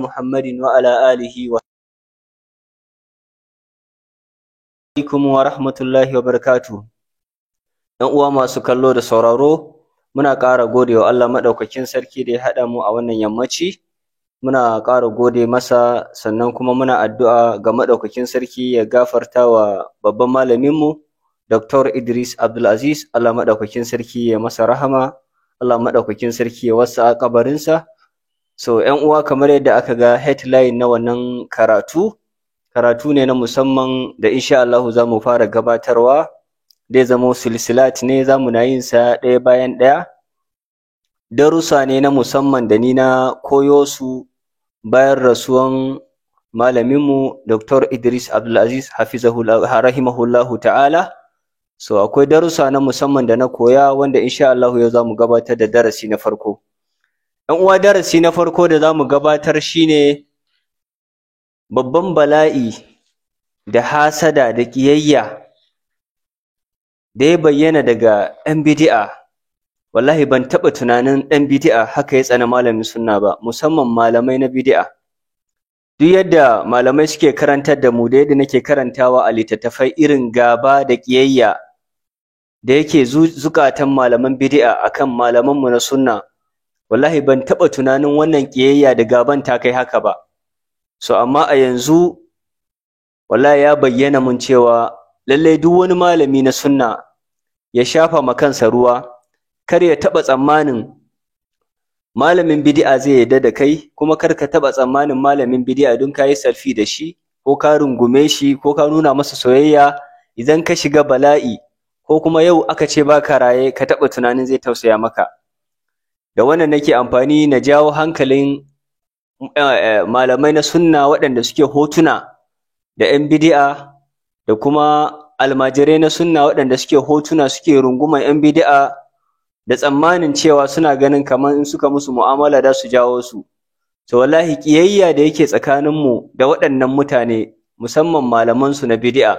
محمد وعلى آله وعليكم ورحمة الله وبركاته. ‘Yan uwa masu kallo da sauraro, muna ƙara gode wa Allah maɗaukakin sarki da ya haɗa mu a wannan yammaci. Muna ƙara gode masa, sannan kuma muna addu'a ga maɗaukakin sarki ya gafarta wa babban malaminmu, Dr. Idris Abdulaziz. Allah maɗaukakin sarki ya masa rahama, Allah maɗaukakin sarki ya wasa kabarinsa. So, ‘yan uwa, kamar yadda aka ga headline na wannan karatu ne na musamman da insha Allah za mu fara gabatarwa. Zai zama silsilat ne, za mu na yin sa ɗaya bayan ɗaya. Darussa ne na musamman da ni na koyo su bayan rasuwan malaminmu Dr. Idris Abdulaziz rahimahullahu ta'ala. So, akwai darussa na musamman da na koya wanda insha Allah yau za mu gabatar da darasi na farko. ‘Yan uwa, darasi na farko da za mu gabatar shine babban bala'i da hasada da ƙiyayya da ya bayyana daga ɗan bidi'a. Wallahi ban taɓa tunanin ɗan bidi'a haka ya tsana malamin sunna ba, musamman malamai na bidi'a. Duk yadda malamai suke karantar da mu da yadda nake karantawa a littattafai, irin gaba da ƙiyayya da yake zukatan malaman bidi'a akan malamanmu na sunna, wallahi ban taɓa tunanin wannan ƙiyayya da gaban ta kai haka ba. So amma a yanzu wallahi ya bayyana mun cewa lallai duk wani malami na sunna ya shafa ma kansa ruwa, kar ya taɓa tsammanin malamin bid'a zai yarda da kai, kuma kar ka taɓa tsammanin malamin bid'a don ka yi selfie da shi ko ka rungume shi ko ka nuna masa soyayya, idan ka shiga bala'i ko kuma yau aka ce baka raye, ka taɓa tunanin zai tausaya maka. Da wannan nake amfani na jawo hankalin malamai na sunna waɗanda suke hotuna da 'yan bid'a, da kuma almajirai na sunna waɗanda suke hotuna suke runguman 'yan bid'a da tsammanin cewa suna ganin kamar in suka musu mu'amala da su jawo su. To wallahi ƙiyayya da yake tsakaninmu da waɗannan mutane, musamman malamansu na bid'a,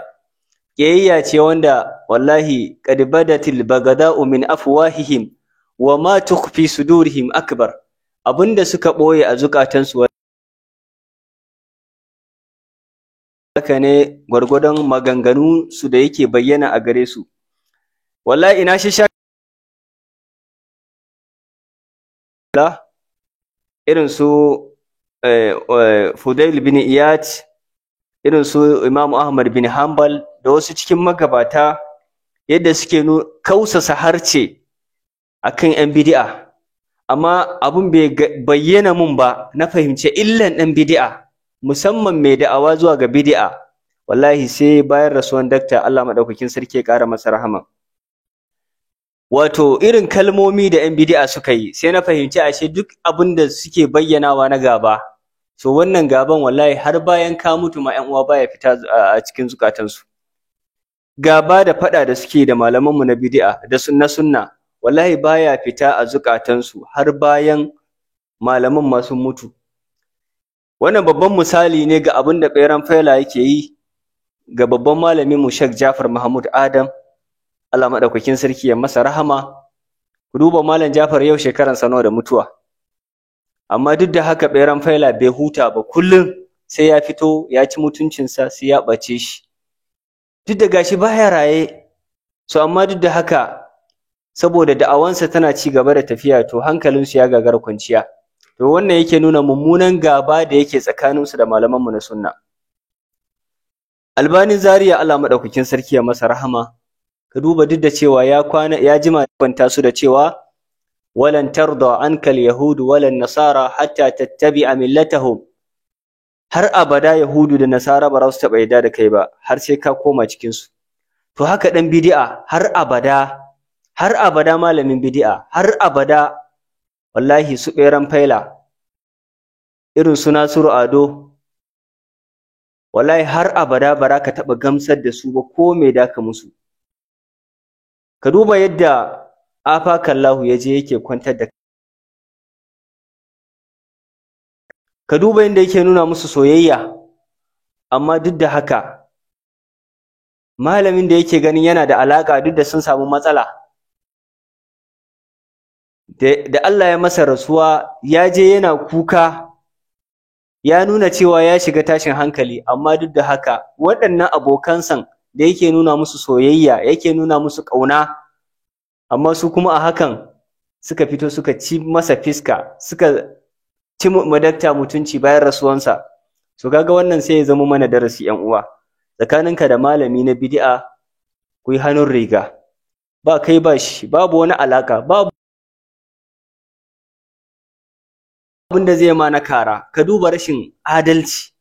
ƙiyayya ce wanda wallahi qad badatil bagada'u min afwahihim wa ma tukhfi sudurihim akbar. Abinda suka ɓoye a zukatansu haka ne gwargwadon maganganu su da yake bayyana a gare su. Wallahi ina shi irin su Fudail bin Iyad, irin su Imam Ahmad bin Hanbal da wasu cikin magabata, yadda suke kausasa harce akan 'yan bid'a. Amma abun bai bayyana mun ba, na fahimci illan ɗan bid'a, musamman mai da'awa zuwa ga bid'a, wallahi sai bayan rasuwan dakta, Allah maɗaukakin sarki ya ƙara masa rahama. Wato irin kalmomi da 'yan bid'a suka yi, sai na fahimci ashe duk abin da suke bayyanawa na gaba, so wannan gaban wallahi har bayan ka mutu ma 'yan uwa baya fita a cikin zukatansu. Gaba da faɗa da suke da malamanmu na bid'a da sunna, wallahi baya fita a zukatansu har bayan malaman masu mutu. Wannan babban misali ne ga abin da ɓeran faila yake yi ga babban malaminmu Sheikh Jafar Mahmud Adam, Allah maɗaukakin sarki ya masa rahama. Ku duba Malam Jafar yau shekaransa nawa da mutuwa, amma duk da haka ɓeran faila bai huta ba, kullum sai ya fito ya ci mutuncinsa, sai ya ɓace shi. Duk da gashi baya raye, so amma duk da haka saboda da'awansa tana ci gaba da tafiya, to hankalinsu ya gagara kwanciya. To wannan yake nuna mummunan gaba da yake tsakaninsu da malamanmu na sunna. Albani Zaria, Allah maɗaukakin sarki ya masa rahama, ka duba duk da cewa ya jima kwanta su da cewa walan tarda ankal yahudu walan nasara hatta tattabi'a millatahum. Har abada yahudu da nasara ba za su taɓa yarda da kai ba, har sai ka koma cikinsu. To haka ɗan bidi'a, har abada malamin bidi'a, har abada wallahi su ɓeran faila irin su Nasiru Ado, wallahi har abada ba za ka taɓa gamsar da su ba, ko me da ka musu. Ka duba yadda afakallahu ya je yake kwantar da, ka duba yadda yake nuna musu soyayya, amma duk da haka malamin da yake ganin yana da alaƙa, duk da sun samu matsala, da Allah ya masa rasuwa, ya je yana kuka ya nuna cewa ya shiga tashin hankali, amma duk da haka waɗannan abokansan da yake nuna musu soyayya, yake nuna musu ƙauna, amma su kuma a hakan suka fito suka ci masa fiska, suka ci madakta mutunci bayan rasuwansa. So kaga wannan sai ya zama mana darasi ƴan uwa, tsakaninka da malami na bid'a ku yi hannun riga, ba kai ba shi, babu wani alaka, babu abin da zai ma na kara. Ka duba rashin adalci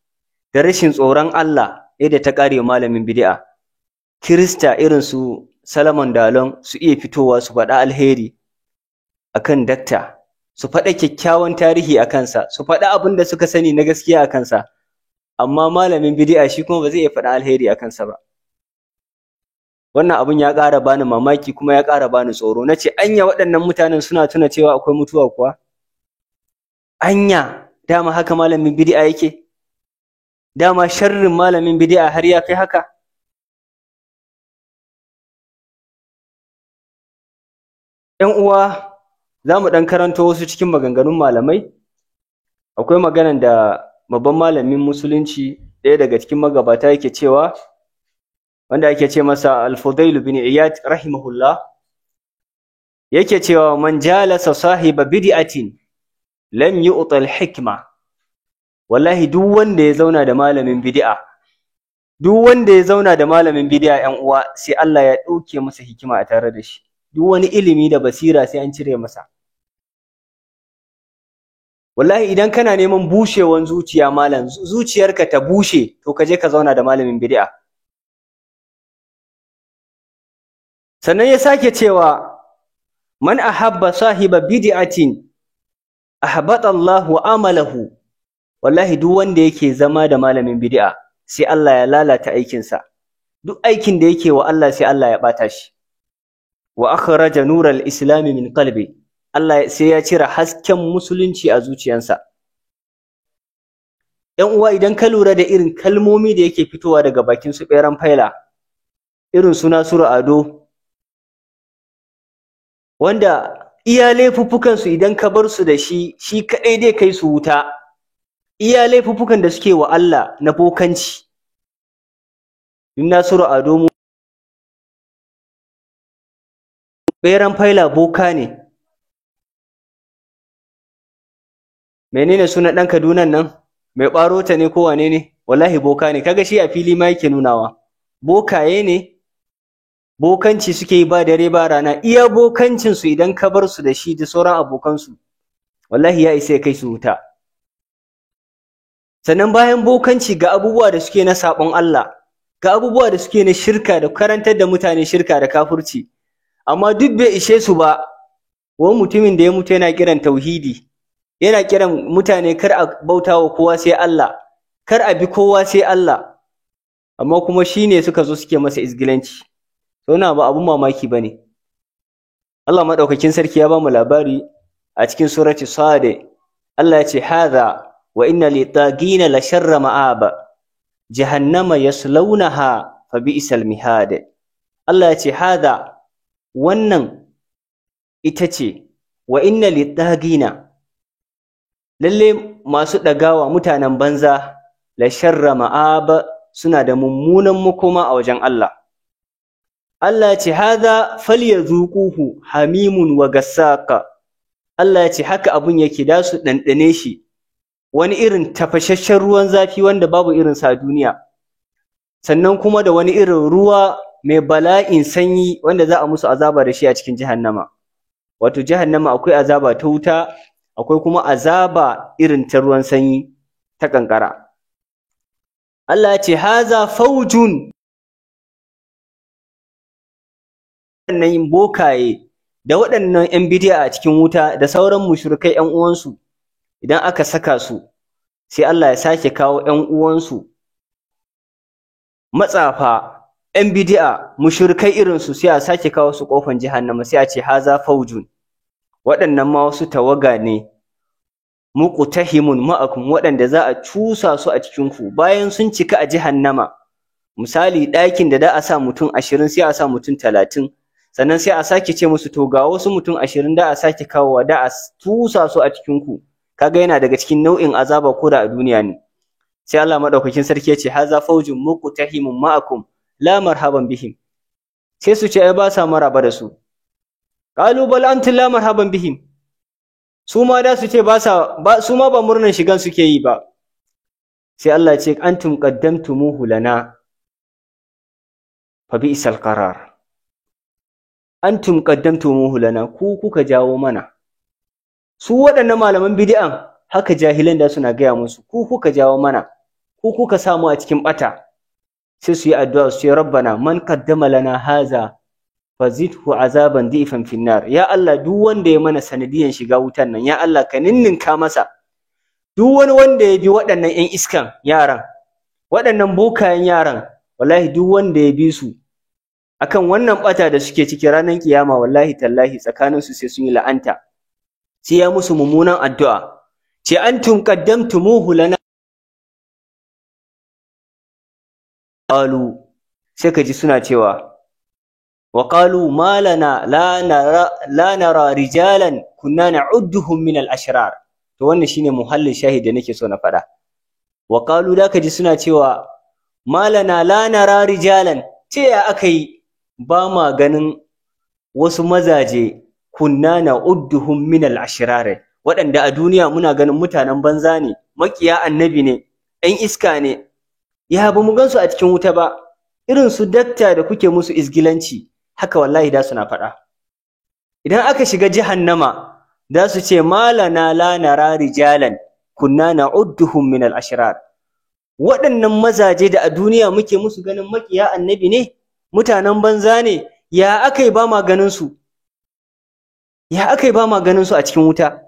da rashin tsoron Allah yadda ta kare malamin bid'a. Kirista irin su Salomon Dalon su iya fitowa su faɗa alheri akan dakta, su faɗa kyakkyawan tarihi a kansa, su faɗa abin da suka sani na gaskiya a kansa, amma malamin bid'a shi kuma ba zai iya faɗa alheri a kansa ba. Wannan abin ya ƙara bani mamaki kuma ya ƙara bani tsoro. Na ce anya waɗannan mutanen suna tuna cewa akwai mutuwa kuwa? Anya dama haka malamin bid'a yake? Dama sharrin malamin bid'a har ya kai haka? ‘Yan uwa, za mu ɗan karanto wasu cikin maganganun malamai. Akwai maganan da babban malamin musulunci ɗaya daga cikin magabata yake cewa, wanda ake ce masa Al-Fudail bin Iyad rahimahullah, yake cewa man jalasa sahiba bid'atin lam yu'ta al-hikma. Wallahi duk wanda ya zauna da malamin bid'a, duk wanda ya zauna da malamin bid'a ‘yan uwa, sai Allah ya ɗauke masa hikima a tare da shi. Duk wani ilimi da basira sai an cire masa. Wallahi idan kana neman bushewan zuciya malam, zuciyarka ta bushe, to ka je ka zauna da malamin bid'a. Sannan ya sake cewa man ahabba sahiba bid'atin ahbata Allahu amalahu. Wallahi duk wanda yake zama da malamin bid'a sai Allah ya lalata aikinsa. Duk aikin da yake wa Allah sai Allah ya bata shi. Wa akhraja nural islami min qalbi. Allah sai ya cire hasken musulunci a zuciyarsa. ‘Yan uwa, idan ka lura da irin kalmomi da yake fitowa daga bakin su ɓeran faila, irin su Nasiru Ado, wanda iya laifuffukansu idan ka bar su da shi, shi kaɗai dai kai su wuta. Iya laifuffukan da suke wa Allah na bokanci. In Nasiru Ado mu ɓeran faila boka ne. Menene sunan ɗan Kaduna nan? Mai ɓarota ne ko wane ne? Wallahi boka ne. Kaga shi a fili ma yake nunawa. Bokaye ne, bokanci suke yi ba dare ba rana. Iya bokancinsu idan ka bar su da shi da sauran abokansu, wallahi ya isa ya kai su wuta. Sannan bayan bokanci ga abubuwa da suke na saɓon Allah, ga abubuwa da suke na shirka da karantar da mutane shirka da kafurci. Amma duk bai ishe su ba. Wani mutumin da ya mutu yana kiran tauhidi, yana kiran mutane kar a bauta wa kowa sai Allah, kar a bi kowa sai Allah, amma kuma shi ne suka zo suke masa izgilanci. To na ba abun mamaki ba ne. Allah maɗaukakin sarki ya ba mu labari a cikin surati Sade. Allah ya ce hadha wa inna litagina la sharra ma'aba jahannama yaslaunaha fa bi'sal mihad. Allah ya ce hadha, wannan ita ce, wa inna litagina, lalle masu ɗagawa mutanen banza, la sharra ma'aba, suna da mummunan makoma a wajen Allah. Allah ya ce hadha falyazuquhu hamimun wa gassaqa. Allah ya ce haka abun yake, da su ɗanɗane shi, wani irin tafashashen ruwan zafi wanda babu irin sa duniya, sannan kuma da wani irin ruwa mai bala'in sanyi wanda za a musu azaba da shi a cikin jahannama. Wato jahannama akwai azaba ta wuta, akwai kuma azaba irin ta ruwan sanyi ta kankara. Allah ya ce haza faujun, waɗannan bokaye da waɗannan ‘yan bidiya a cikin wuta da sauran mushrikai ‘yan uwansu, idan aka saka su, sai Allah ya sake kawo ‘yan uwansu matsafa, ‘yan bidi'a, mushrikai irinsu, sai a sake kawo su ƙofan jahannama, sai a ce haza faujun. Waɗannan ma wasu tawaga ne, muqtahimun ma'akum, waɗanda za a cusa su a cikinku bayan sun cika a jahannama. Misali ɗakin da da a sa mutum 20 sai a sa mutum 30, sannan sai a sake ce musu to ga wasu mutum 20 da a sake kawowa da a cusa su a cikinku. kaga yana daga cikin nau'in azaba ko da a duniya ne. Sai Allah madaukakin sarki ya ce haza faujun muqtahimun ma'akum la marhaban bihim. Sai su ce ai ba sa maraba da su. Qalu bal antum la marhaban bihim. Su ma da su ce su ma ba murnan shigan suke yi ba. Sai Allah ya ce antum qaddamtumuhu lana fa bi'sal qarar. Antum qaddamtumuhu lana, ku kuka jawo mana. Su waɗannan malaman bid'an haka jahilan da suna gaya musu, ku kuka jawo mana, ku kuka samu a cikin bata. Sai su yi addu'a su ce rabbana man qaddama lana haza fazidhu azaban dhifan finnar. Ya Allah duk wanda ya mana sanadiyan shiga wutan nan, ya Allah ka ninninka masa. Duk wani wanda ya bi waɗannan ƴan iskan yaran, waɗannan bokayen yaran, wallahi duk wanda ya bi su akan wannan bata da suke ciki ranar kiyama, wallahi tallahi tsakanin su sai sun yi la'anta. Sai ya musu mummunan addu'a. Ce antum qaddamtumuhu lana. Qalu, sai ka ji suna cewa wa qalu ma lana la nara rijalan kunna na'udduhum min al-ashrar. To wannan shine muhallin shahid da nake so na faɗa. Wa qalu, da ka ji suna cewa ma lana la nara rijalan, ce ya akai ba ma ganin wasu mazaje kunna na'udduhum min al-ashrar, waɗanda a duniya muna ganin mutanen banza ne, makiya annabi ne, ɗan iska ne, ya ba mu gansu a cikin wuta ba. Irin su dakta da kuke musu izgilanci, haka wallahi da suna faɗa. Idan aka shiga jahannama, da su ce malana la nara rijalan kunna na'udduhum min al-ashrar. Waɗannan mazaje da a duniya muke musu ganin makiya annabi ne, mutanen banza ne, ya akai ba ma ganin su? Ya akai ba ma ganin su a cikin wuta?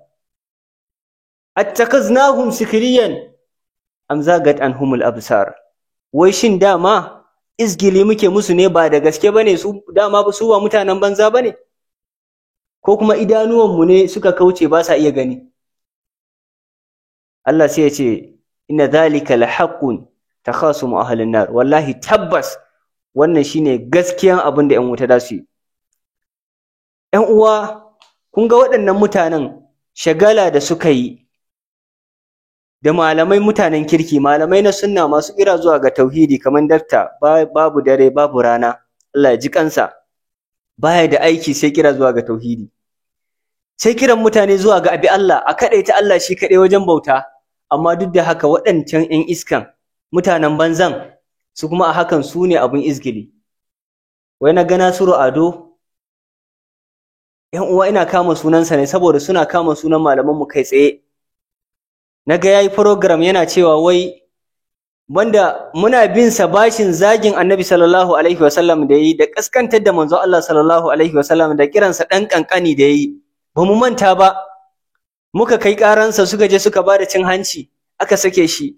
Attakaznahum sikriyan am zagat anhumul absar. Wai shin dama izgili muke musu ne, ba da gaske bane su, dama su ba mutanen banza bane? Ko kuma idanuwan mu ne suka kauce ba sa iya gani? Allah sai ya ce inna dhalika lahaqqun takhasumu ahlin nar. Wallahi tabbas wannan shine gaskiyan abin da ƴan wuta da su yi. ƴan uwa, kun ga waɗannan mutanen shagala da suka yi da malamai mutanen kirki, malamai na sunna masu kira zuwa ga tauhidi kamar dakta, babu dare babu rana, Allah ya ji kansa, baya da aiki sai kira zuwa ga tauhidi, sai kiran mutane zuwa ga abi Allah, a kadaita Allah shi kadai wajen bauta. Amma duk da haka waɗancan ƴan iskan mutanen banzan su kuma a hakan su ne abin izgili. Wai na ga Nasiru Ado, ƴan uwa, ina kama sunansa ne saboda suna kama sunan malamanmu kai tsaye. Na ga yayi program yana cewa wai wanda muna bin sa bashin zagin Annabi sallallahu alaihi wasallam da yayi, da kaskantar da manzo Allah sallallahu alaihi wasallam, da kiransa dan kankani da yayi, ba mu manta ba. Muka kai karansa, suka je suka bada cin hanci, aka sake shi.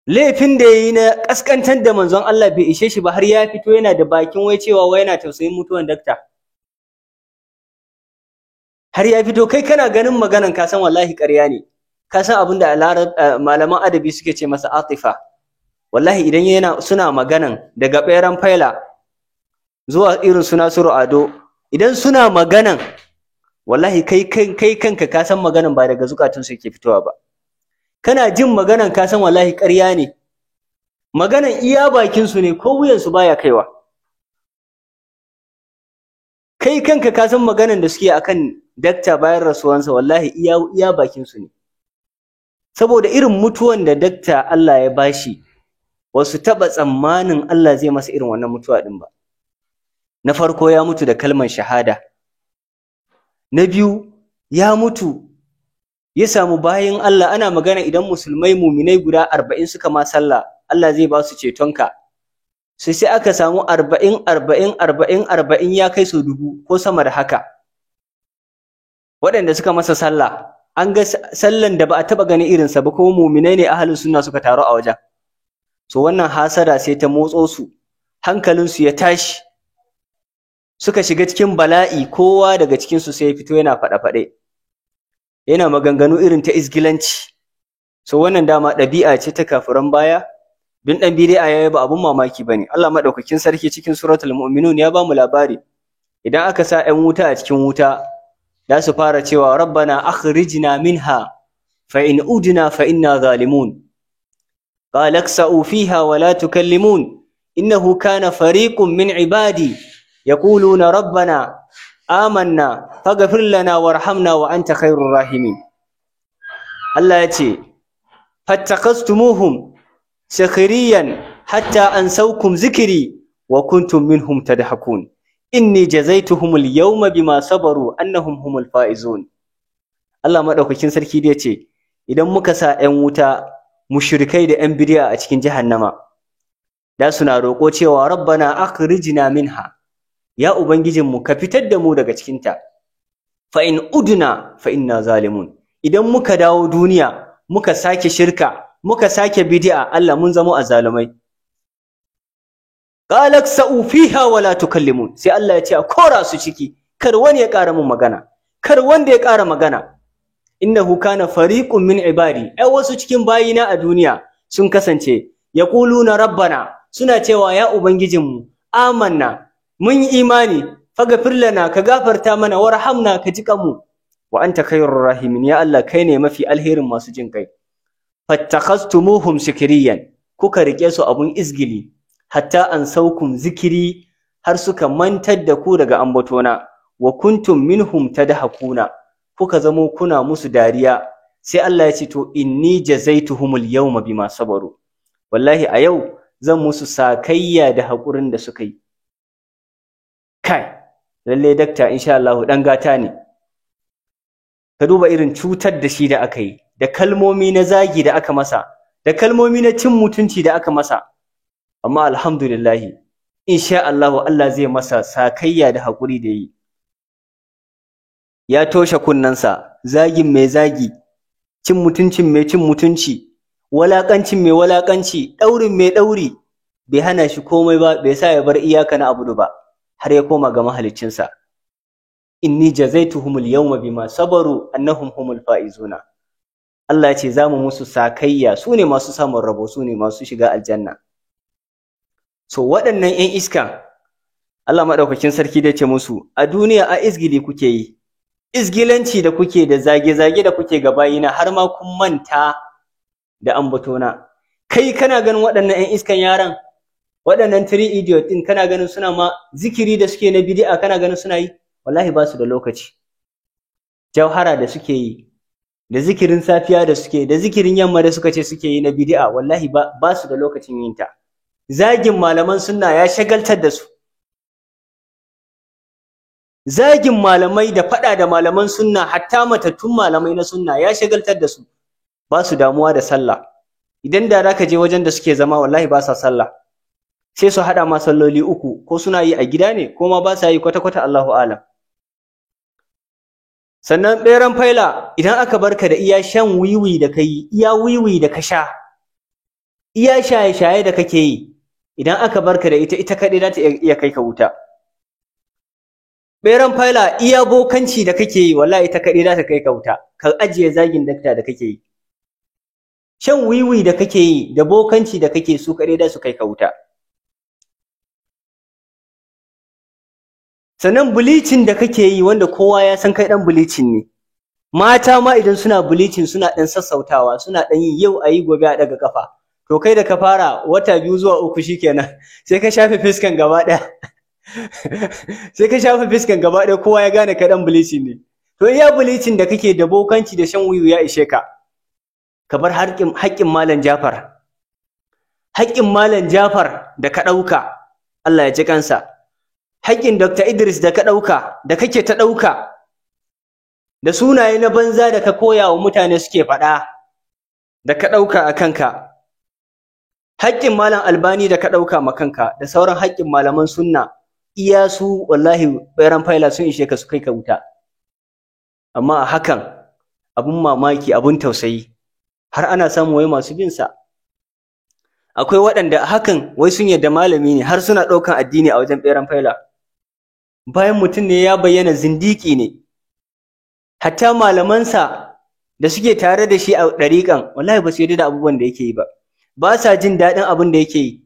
Laifin da yayi na kaskantar da manzon Allah bai ishe shi ba, har ya fito yana da bakin wai cewa wai yana tausayin mutuwan dakta. Har ya fito, kai kana ganin maganan ka san wallahi ƙarya ne. Ka san abin da malaman adabi suke ce masa atifa. Wallahi idan suna maganan daga ɓeran faila zuwa irin su Nasiru Ado, idan suna maganan wallahi kai kanka ka san maganan ba daga zukatunsu yake fitowa ba. Kana jin maganan ka san wallahi ƙarya ne. Maganan iya bakinsu ne, ko wuyansu baya kaiwa. Kai kanka ka san maganan da suke akan dakta bayan rasuwansa wallahi iya bakinsu ne. Saboda irin mutuwan da dakta Allah ya bashi, wasu taɓa tsammanin Allah zai masa irin wannan mutuwa ɗin ba. Na farko ya mutu da kalmar shahada. Na biyu ya mutu ya samu bayin Allah, ana magana idan musulmai muminai guda 40 suka ma sallah, Allah zai ba su cetonka. Sai aka samu 40 ya kai su 1000 ko sama da haka. Waɗanda suka masa sallah, an ga sallan da ba a taɓa ganin irinsa ba, kuma muminai ne ahlus sunna suka taru a wajen. So wannan hasada sai ta motso su, hankalinsu ya tashi, suka shiga cikin bala'i, kowa daga cikinsu sai ya fito yana faɗe-faɗe, yana maganganu irin ta izgilanci. So wannan dama ɗabi'a ce ta kafiran baya, dun ɗan bid'a yayi ba abun mamaki bane. Allah madaukakin sarki cikin suratul mu'minun ya ba mu labari, idan aka sa 'yan wuta a cikin wuta, da su fara cewa rabbana akhrijna minha fa in udna fa inna zalimun qala aksa'u fiha wa la tukallimun innahu kana fariqun min ibadi yaquluna rabbana amanna faghfir lana warhamna wa anta khairur rahimin. Allah ya ce fattakastumuhum sakhiriyan hatta ansawkum zikri wa kuntum minhum tadhakun inni jazaituhum al-yawma bima sabaru annahum humul faizun. Allah madaukakin sarki da yace idan muka sa 'yan wuta mushrikai da 'yan bid'a a cikin jahannama da suna roƙo cewa rabbana akhrijna minha, ya ubangijinmu ka fitar da mu daga cikin ta, fa in udna fa inna zalimun. Idan muka dawo duniya muka sake shirka muka sake bid'a, Allah mun zama azzalumai. qala aksa'u fiha wa la tukallimun, sai Allah ya ce a kora su ciki, kar wani ya ƙara mun magana, kar wanda ya ƙara magana. Innahu kana fariqun min ibadi, ai wasu cikin bayina a duniya sun kasance yaquluna rabbana, suna cewa ya ubangijinmu amanna, mun yi imani, faghfir lana, ka gafarta mana, warhamna, ka jiƙa mu, wa anta khairur rahimin, ya Allah kai ne mafi alherin masu jin kai. fattakhastumuhum sikriyan, kuka rike su abun izgili, hatta ansaukum zikiri, har suka mantar da ku daga ambatona, wa kuntum minhum tadhakuna, kuka zamo kuna musu dariya. Sai Allah ya ce to inni jazaituhumul yawma bima sabaru, wallahi a yau zan musu sakayya da hakurin da suka yi. Kai lalle dakta insha Allah dan gata ne. Ka duba irin cutar da shi da aka yi, da kalmomi na zagi da aka masa, da kalmomi na cin mutunci da aka masa, amma alhamdulillah insha Allah Allah zai masa sakayya da hakuri da yi. Ya toshe kunnensa, zagin mai zagi, cin mutuncin mai cin mutunci, walakancin mai walakanci, daurin mai dauri, bai hana shi komai ba, bai sa ya bar iyaka na abudu ba, har ya koma ga mahaliccinsa. Inni jazaituhumul yawma bima sabaru annahum humul faizuna. Allah ya ce za mu musu sakayya, su ne masu samun rabo, su ne masu shiga aljanna. So waɗannan 'yan iska, Allah maɗaukakin sarki da ce musu, a duniya a izgili kuke yi, izgilanci da kuke da zage-zage da kuke ga bayina, har ma kun manta da ambatona. Kai kana ganin waɗannan 'yan iskan yaran, waɗannan 3 idiot ɗin, kana ganin suna ma zikiri da suke na bid'a, kana ganin suna yi? Wallahi ba su da lokaci. Jauhara da suke yi, da zikirin safiya da suke, da zikirin yamma da suka ce suke yi na bid'a, wallahi ba su da lokacin yin ta. Zagin malaman sunna ya shagaltar da su. Zagin malamai da faɗa da malaman sunna, hatta matattun malamai na sunna, ya shagaltar da su. Ba su damuwa da sallah. Idan da zaka je wajen da suke zama, wallahi ba sa sallah. Sai su haɗa ma salloli 3, ko suna yi a gida ne, ko ma ba sa yi kwata-kwata, Allahu a'lam. Sannan ɓeran faila, idan aka barka da iya shan wiwi da kai, iya wiwi da ka sha, iya shaye-shaye da kake yi, idan aka barka da ita kaɗai za ta iya kai ka wuta. Ɓeran faila, iya bokanci da kake yi, wallahi ita kaɗai za ta kai ka wuta. Ka ajiye zagin dakta da kake yi. Shan wiwi da kake yi, da bokanci da kake, su kaɗai za su kai ka wuta. Sannan bleaching da kake yi, wanda kowa ya san kai ɗan bleaching ne. Mata ma idan suna bleaching suna ɗan sassautawa, suna ɗan yi yau a yi gobe a ɗaga ƙafa. To kai da ka fara wata 2 zuwa 3 shikenan, sai ka shafe fiskan gaba ɗaya. Sai ka shafe fiskan gaba ɗaya, kowa ya gane kai ɗan bleaching ne. To iya bleaching da kake da bokanci da shan wiwi ya ishe ka. Ka bar haƙƙin Malam Jafar. Haƙƙin Malam Jafar da ka ɗauka, Allah ya ji kansa. Haƙƙin Dr. Idris da ka ɗauka, da kake ta ɗauka, da sunaye na banza da ka koya wa mutane suke faɗa, da ka ɗauka a kanka. Haƙƙin Malam Albani da ka ɗauka ma kanka, da sauran haƙƙin malaman sunna, iya su wallahi ɓeran faila sun ishe ka su kai ka wuta. Amma a hakan, abun mamaki, abun tausayi, har ana samun wai masu bin sa. Akwai waɗanda a hakan wai sun yarda malami ne, har suna ɗaukan addini a wajen ɓeran faila. Bayan mutum ne ya bayyana zindiki ne. Hatta malamansa da suke tare da shi a ɗariƙan, wallahi ba su yarda da abubuwan da yake yi ba. Ba sa jin daɗin abin da yake yi.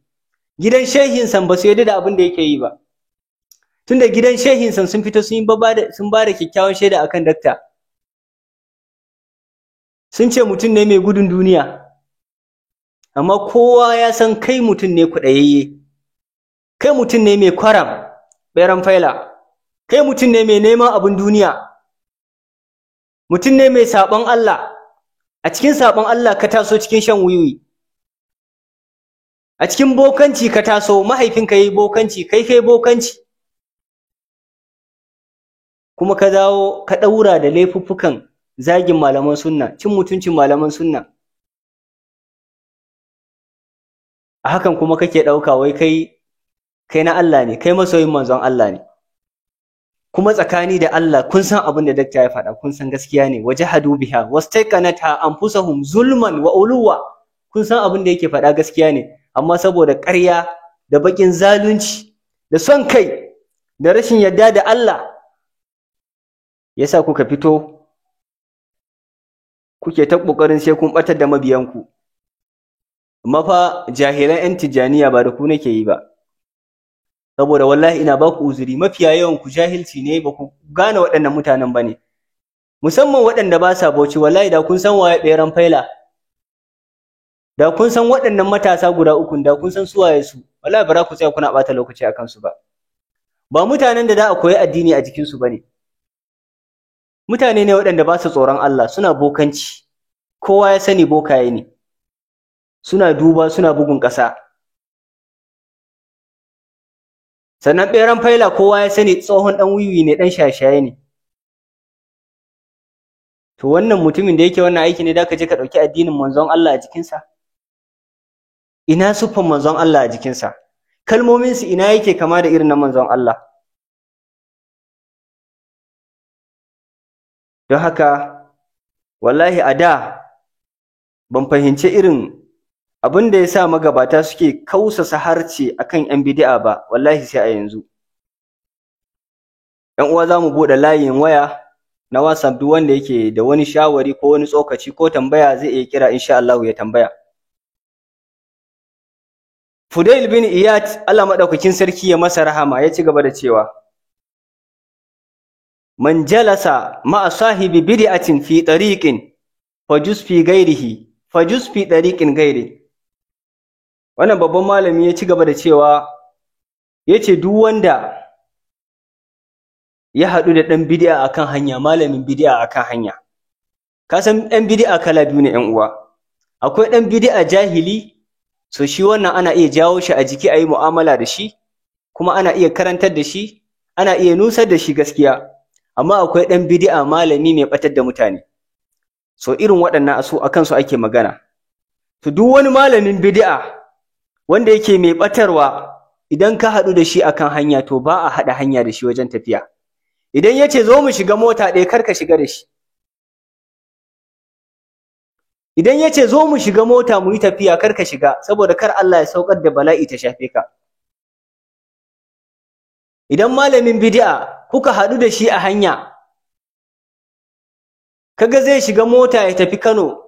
Gidan shehinsa ba su yarda da abin da yake yi ba. tunda gidan shehinsa sun fito sun ba da kyakkyawan shaida akan dakta, sun ce mutum ne mai gudun duniya, amma kowa ya san kai mutum ne kuɗayayye, kai mutum ne mai kwaram ɓeran faila, kai mutum ne mai neman abin duniya, mutum ne mai saɓon Allah, a cikin saɓon Allah ka taso cikin shan wiwi, a cikin bokanci ka taso, mahaifinka yayi bokanci, kai bokanci, kuma ka dawo ka ɗaura da laifuffukan zagin malaman sunna, cin mutuncin malaman sunna. A hakan kuma kake ɗauka wai kai na Allah ne, kai masoyin manzon Allah ne. Kuma tsakani da Allah kun san abin da dakta ya faɗa, kun san gaskiya ne, wajahadu biha wastaiqanatha anfusahum zulman wa uluwa, kun san abin da yake faɗa gaskiya ne, amma saboda ƙarya da baƙin zalunci da son kai da rashin yarda da Allah yasa kuka fito kuke ta ƙoƙarin sai kun ɓatar da mabiyanku. Amma fa jahilan 'yan Tijjaniya ba da ku nake yi ba, saboda wallahi ina ba ku uzuri, mafiya yawan ku jahilci ne, ba ku gane waɗannan mutanen ba ne, musamman waɗanda ba sa Bauchi. Wallahi da kun san waye ɓeran faila, da kun san waɗannan matasa guda uku, da kun san su waye su, wallahi ba za ku tsaya kuna ɓata lokaci a kansu ba. Ba mutanen da za a koyi addini a jikinsu ba ne, mutane ne waɗanda ba su tsoron Allah, suna bokanci, kowa ya sani bokaye ne, suna duba, suna bugun ƙasa. Sannan ɓeran faila kowa ya sani tsohon ɗan wiwi ne, ɗan shaye-shaye ne. To wannan mutumin da yake wannan aiki ne da ka je ka ɗauki addinin manzon Allah a jikinsa? Ina siffan manzon Allah a jikinsa? Kalmominsu ina yake kama da irin na manzon Allah? Don haka wallahi a da ban fahimci irin abin da ya sa magabata suke kausasa harce akan 'yan bid'a ba, wallahi sai a yanzu. 'Yan uwa za mu buɗe layin waya na WhatsApp, duk wanda yake da wani shawari ko wani tsokaci ko tambaya zai iya kira insha Allah ya tambaya. Fudail bin Iyad, Allah madaukakin sarki ya masa rahama, ya ci gaba da cewa man jalasa ma'a sahibi bid'atin fi tariqin fajus fi ghairihi fajus fi tariqin ghairi. Wannan babban malami ya ci gaba da cewa, yace duk wanda ya haɗu da ɗan bid'a akan hanya, malamin bid'a akan hanya. Ka san ɗan bid'a kala biyu ne 'yan uwa. Akwai ɗan bid'a jahili, so shi wannan ana iya jawo shi a jiki a yi mu'amala da shi, kuma ana iya karantar da shi, ana iya nusar da shi gaskiya. Amma akwai ɗan bid'a malami mai ɓatar da mutane. So irin waɗannan akan su ake magana. To duk wani malamin bid'a wanda yake mai ɓatarwa, idan ka haɗu da shi akan hanya, to ba a haɗa hanya da shi wajen tafiya. Idan ya ce zo mu shiga mota ɗaya, kar ka shiga da shi. Idan ya ce zo mu shiga mota mu yi tafiya, kar ka shiga, saboda kar Allah ya saukar da bala'i ta shafe ka. Idan malamin bid'a kuka haɗu da shi a hanya, kaga zai shiga mota ya tafi Kano,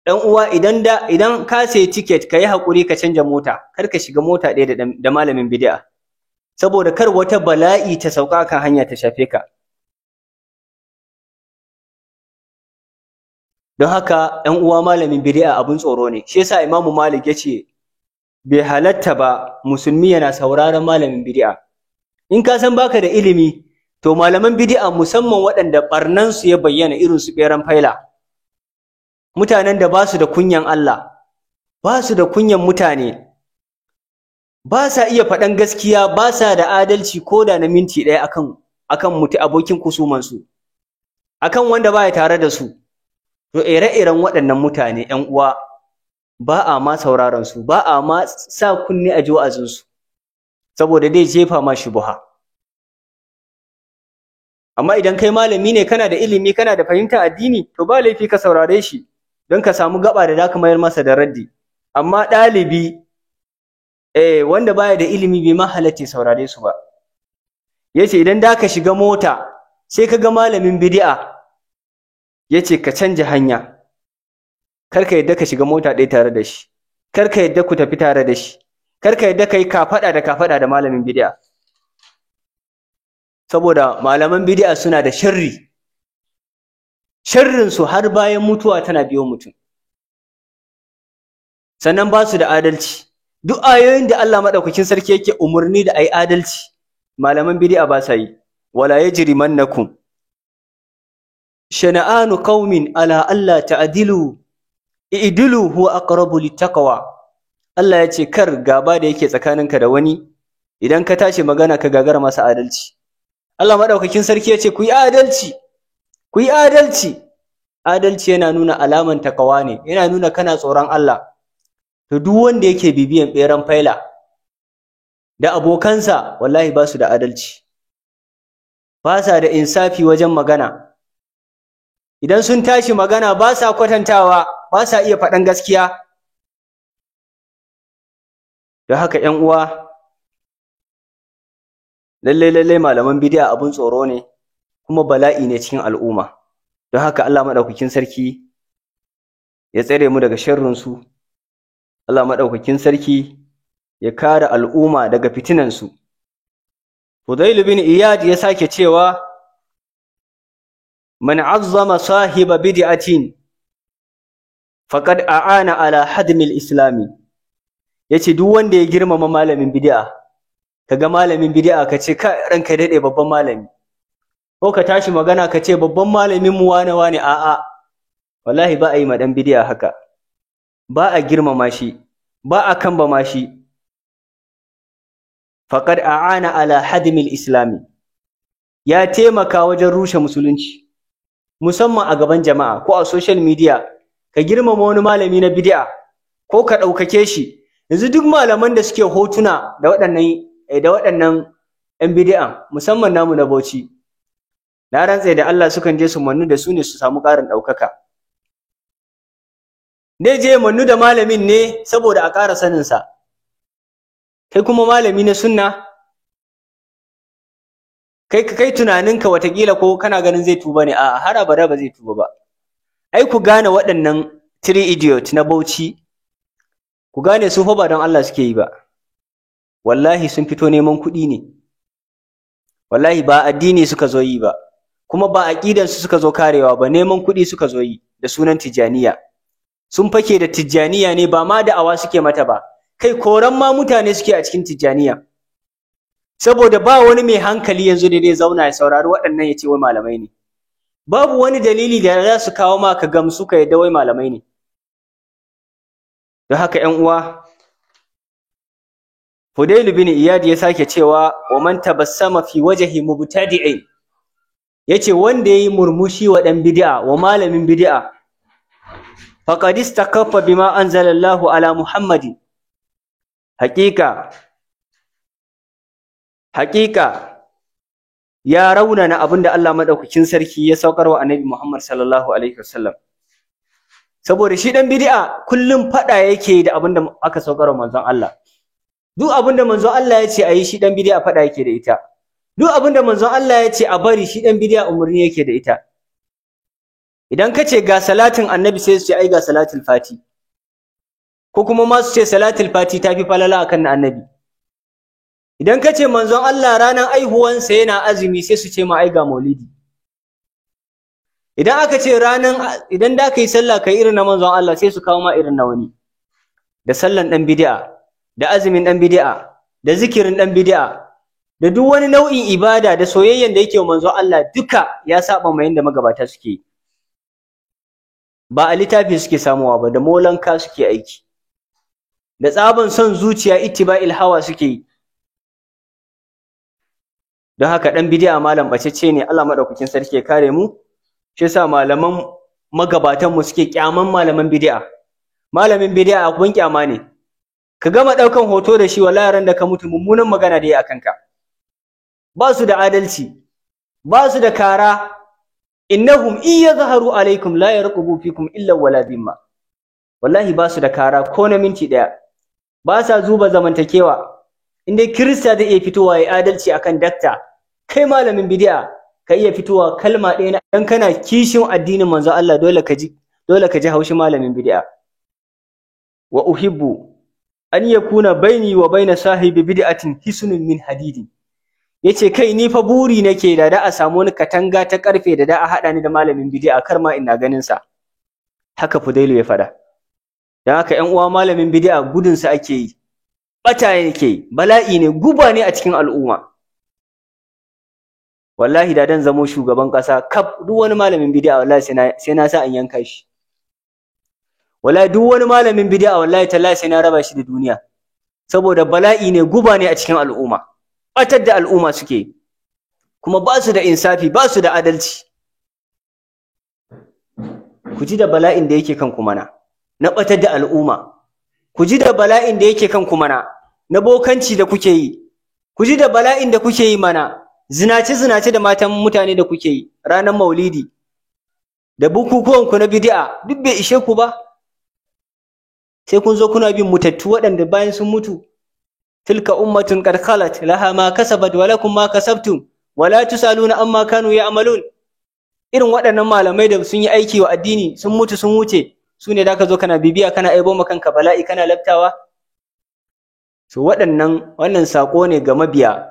ɗan uwa, idan ka sayi tiket, ka yi haƙuri ka canja mota, kar ka shiga mota ɗaya da malamin bid'a, saboda kar wata bala'i ta sauka kan hanya ta shafe ka. Don haka ‘yan uwa, malamin bid'a abin tsoro ne. Shi yasa Imamu Malik ya ce bai halatta ba musulmi yana sauraron malamin bid'a. In ka san baka da ilimi, to malaman bid'a musamman waɗanda ɓarnansu ya bayyana, irin su ɓeran faila, mutanen da ba su da kunyan Allah, ba su da kunyan mutane, ba sa iya faɗan gaskiya, ba sa da adalci ko da na minti ɗaya akan abokin kusumansu, akan wanda baya tare da su. To ire-iren waɗannan mutane ‘yan uwa ba a ma sauraron su, ba a ma sa kunne a ji wa'azinsu, saboda dai jefa ma shubuha. Amma idan kai malami ne, kana da ilimi, kana da fahimtar addini, to ba laifi ka saurare shi don ka samu gaba da zaka mayar masa da raddi. Amma ɗalibi wanda baya da ilimi bai ma halatta saurare su ba. Yace idan da ka shiga mota sai ka ga malamin bid'a, yace ka canja hanya, kar ka yadda ka shiga mota ɗaya tare da shi, kar ka yadda ku tafi tare da shi, kar ka yadda ka yi kafaɗa da malamin bid'a. saboda malaman bid'a suna da sharri, sharrin su har bayan mutuwa tana biyo mutum. Sannan ba su da adalci. Duk ayoyin da Allah madaukakin sarki yake umurni da ayi adalci, malaman bid'a ba sa yi. Wala yajrimannakum shana'anu qaumin ala alla ta'dilu i'dilu huwa aqrabu littaqwa. Allah ya ce kar gaba da yake tsakaninka da wani, idan ka tashi magana ka gagara masa adalci. Allah madaukakin sarki ya ce ku yi adalci, ku yi adalci. Adalci yana nuna alaman takawa ne, yana nuna kana tsoron Allah. To duk wanda yake bibiyan beran faila da abokansa wallahi ba su da adalci, ba sa da insafi wajen magana. Idan sun tashi magana ba sa kwatantawa, ba sa iya faɗan gaskiya. Don haka ‘yan uwa, lallai malaman bid'a abun tsoro ne, kuma bala'i ne cikin al'umma. Don haka Allah maɗaukakin sarki ya tsare mu daga sharrinsu. Allah maɗaukakin sarki ya kare al'umma daga fitinansu. Fudayl bin Iyad ya sake cewa, man azzama sahiba bid'atin faqad a'ana ala hadmil islami. Yace duk wanda ya girmama malamin bid'a, kaga malamin bid'a kace ka ranka dade babban malami, ko ka tashi magana kace babban malamin mu wane a'a, wallahi ba a yi ma dan bid'a haka, ba a girmama shi, ba a kambama shi. Faqad a'ana ala hadmil islami, ya taimaka wajen rushe musulunci, musamman a gaban jama'a ko a social media. Ka girmama wani malami na bid'a ko ka ɗaukake shi. Yanzu duk malaman da suke hotuna da waɗannan ‘yan bid'a, musamman namu na Bauchi, na rantse da Allah sukan je su mannu da su ne su samu ƙarin ɗaukaka. Dai je mannu da malamin ne saboda a ƙara saninsa. Kai kuma malami na sunna, kai tunaninka watakila ko kana ganin zai tuba ne, a'a har abada ba zai tuba ba. Ai ku gane waɗannan three idiot na Bauchi, ku gane su fa ba don Allah suke yi ba, wallahi sun fito neman kuɗi ne, wallahi ba addini suka zo yi ba, kuma ba aƙidansu suka zo karewa ba, neman kuɗi suka zo yi da sunan tijjaniya. Sun fake da tijjaniya ne, ba ma da'awa suke mata ba, kai koran ma mutane suke a cikin tijjaniya, saboda ba wani mai hankali yanzu da zai zauna ya saurari waɗannan ya ce wai malamai ne. Babu wani dalili da za su kawo ma ka gamsu ka yadda wai malamai ne. Don haka ‘yan uwa, Fudayl bin Iyad ya sake cewa, wa man tabassama fi wajhi mubtadi'in, yace wanda yayi murmushi wa dan bid'a, wa malamin bid'a, faqad istakaffa bima anzala Allahu ala Muhammadin. Haƙiƙa ya raunana abinda Allah madaukakin sarki ya saukar wa Annabi Muhammad sallallahu alaihi wasallam. Saboda shi dan bid'a kullum fada yake da abinda aka saukar wa manzon Allah. Duk abinda manzon Allah ya ce ayi, shi dan bid'a fada yake da ita. Duk abinda manzon Allah ya ce a bari, shi dan bid'a umurni yake da ita. Idan ka ce ga salatin Annabi, sai su ce ai ga salatul fati, ko kuma ma su ce salatul fati tafi falala akan na Annabi. Idan ka ce manzon Allah ranar aihuwansa yana azumi, sai su ce ma ai ga maulidi. Idan aka ce idan da ka yi sallah kai irin na manzon Allah, sai su kawo ma irin na wani. Da sallan dan bid'a, da azumin dan bid'a, da zikirin dan bid'a, da duk wani nau'in ibada da soyayyen da yake wa manzon Allah, duka ya saba mai yanda magabata suke yi. Ba a littafi suke samuwa ba, da molanka suke aiki, da tsaban son zuciya ittiba'il hawa suke yi. Don haka dan bid'a malam bacece ne, Allah madaukakin sarki ya kare mu. Shi yasa malaman magabatan mu suke kyaman malaman bid'a. Malamin bid'a abun kyama ne. Ka gama daukan hoto da shi, wallahi ran da ka mutu mummunan magana da yi akan ka. Ba su da adalci, ba su da kara. Innahum iyazharu alaikum la yarqubu fikum illa wala dhimma. Wallahi ba su da kara ko na minti daya. Ba sa zuba zamantakewa. Inda Kirista zai iya fitowa ya adalci akan dakta, kai malamin bid'a ka iya fitowa kalma ɗaya na dan kana kishin addinin manzo Allah, dole ka ji haushin malamin bid'a. Wa uhibbu an yakuna baini wa baina sahibi bid'atin hisnun min hadidin. yace kai ni fa buri nake da a samu wani katanga ta karfe da a haɗa ni da malamin bid'a kar ma ina ganin sa. Haka Fudailu ya faɗa. Dan haka ƴan uwa, malamin bid'a gudun sa ake yi, bata yake, bala'i ne, guba ne a cikin al'umma. Wallahi da dan zamo shugaban ƙasa kaf duk wani malamin bid'a wallahi sai na sa an yanka shi. Wallahi duk wani malamin bid'a wallahi tallahi sai na raba shi da duniya. Saboda bala'i ne, guba ne a cikin al'umma. Batar da al'umma suke, kuma ba su da insafi, ba su da adalci. Ku ji da bala'in da yake kanku mana na batar da al'umma. Ku ji da bala'in da yake kanku mana na bokanci da kuke yi. Ku ji da bala'in da kuke yi mana, zinace-zinace da matan mutane da kuke yi, ranar maulidi da bukukuwanku na bid'a duk bai ishe ku ba. Sai kun zo kuna bin mutattu waɗanda bayan sun mutu. Tilka ummatun qad khalat laha ma kasabat wa lakum ma kasabtum wa la tusaluna amma kanu ya'malun. Irin waɗannan malamai da sun yi aiki wa addini sun mutu sun wuce, su ne da ka zo kana bibiya kana aibo ma kanka bala'i kana laftawa. So wannan sako ne ga mabiya.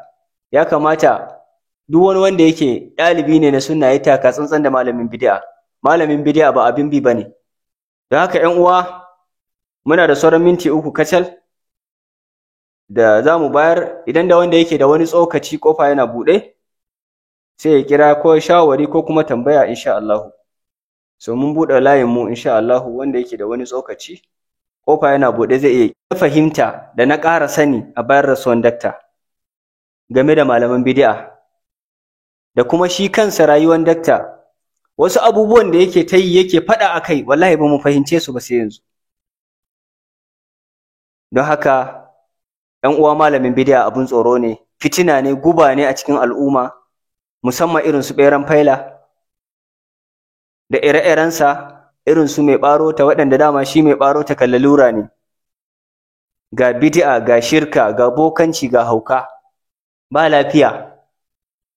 Ya kamata duk wani wanda yake ɗalibi ne na sunna ya taka tsantsan da malamin bid'a. Malamin bid'a ba abin bi bane. Don haka ƴan uwa, muna da sauran minti 3 kacal da za mu bayar. Idan da wanda yake da wani tsokaci, kofa yana buɗe, sai ya kira ko shawari ko kuma tambaya insha Allah. So mun buɗe layin mu insha Allah, wanda yake da wani tsokaci, kofa yana buɗe, zai iya fahimta da na ƙara sani a bayan rasuwan dakta game da malaman bid'a da kuma shi kansa rayuwar dakta. Wasu abubuwan da yake ta yi yake faɗa a kai, wallahi ba mu fahimce su ba sai yanzu. Don haka ‘yan uwa, malamin bid'a abun tsoro ne, fitina ne, guba ne a cikin al'umma, musamman irin su ɓeran faila da ire-irensa, irin su mai ɓaro ta, waɗanda dama shi mai ɓaro ta kallalura ne. Ga bid'a, ga shirka, ga bokanci, ga hauka, ba lafiya.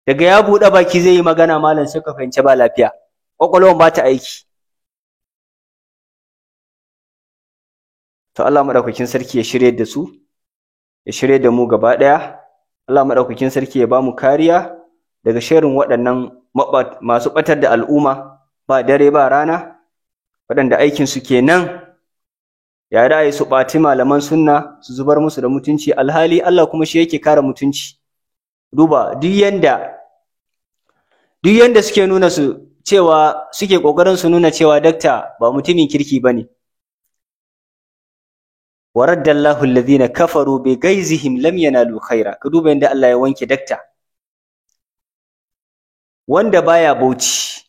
Daga ya buɗe baki zai yi magana malam sai ka fahimci ba lafiya, ƙwaƙwalwan ba ta aiki. To Allah maɗaukakin sarki ya shirye da su, ya shirye da mu gaba ɗaya. Allah maɗaukakin sarki ya ba mu kariya daga sharrin waɗannan masu ɓatar da al'umma ba dare ba rana, waɗanda aikinsu kenan ya ra'ayi su ɓati malaman sunna, su zubar musu da mutunci, alhali Allah kuma shi yake kare mutunci. Duba duk yanda suke nuna suke ƙoƙarin su nuna cewa dakta ba mutumin kirki bane. ورد الله الذين كفروا بغيظهم لم ينالوا خيرا. ka duba yanda Allah ya wanke dakta, wanda baya bauchi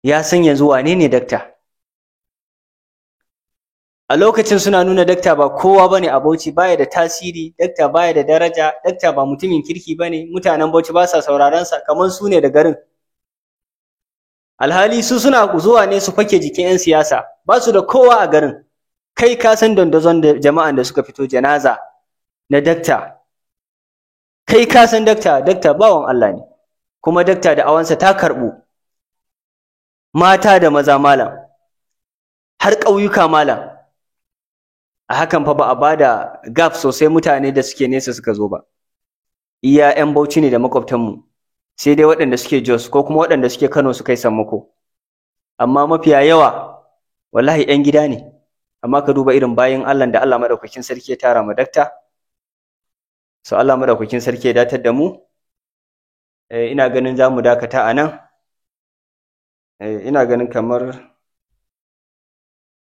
ya san yanzu wane ne dakta. A lokacin suna nuna dakta ba kowa bane a Bauchi, baya da tasiri, dakta baya da daraja, dakta ba mutumin kirki bane, mutanen Bauchi ba sa sauraron sa, kamar su ne da garin. Alhali su suna zuwa ne su fake jikin 'yan siyasa, ba su da kowa a garin. Kai ka san dandazon da jama'an da suka fito janaza na dakta, kai ka san dakta bawan Allah ne, kuma dakta da awansa ta karɓu, mata da maza malam, har ƙauyuka malam. A hakan fa ba a bada gap sosai mutane da suke nesa suka zo ba. Iya 'yan Bauchi ne da makwabtanmu, sai dai waɗanda suke Jos ko kuma waɗanda suke Kano su kai sammako. Amma mafiya yawa wallahi 'yan gida ne. Amma ka duba irin bayin Allah da Allah madaukakin sarki ya tara mu dakta. So Allah madaukakin sarki ya datar da mu. Ina ganin za mu dakata a nan. Ina ganin kamar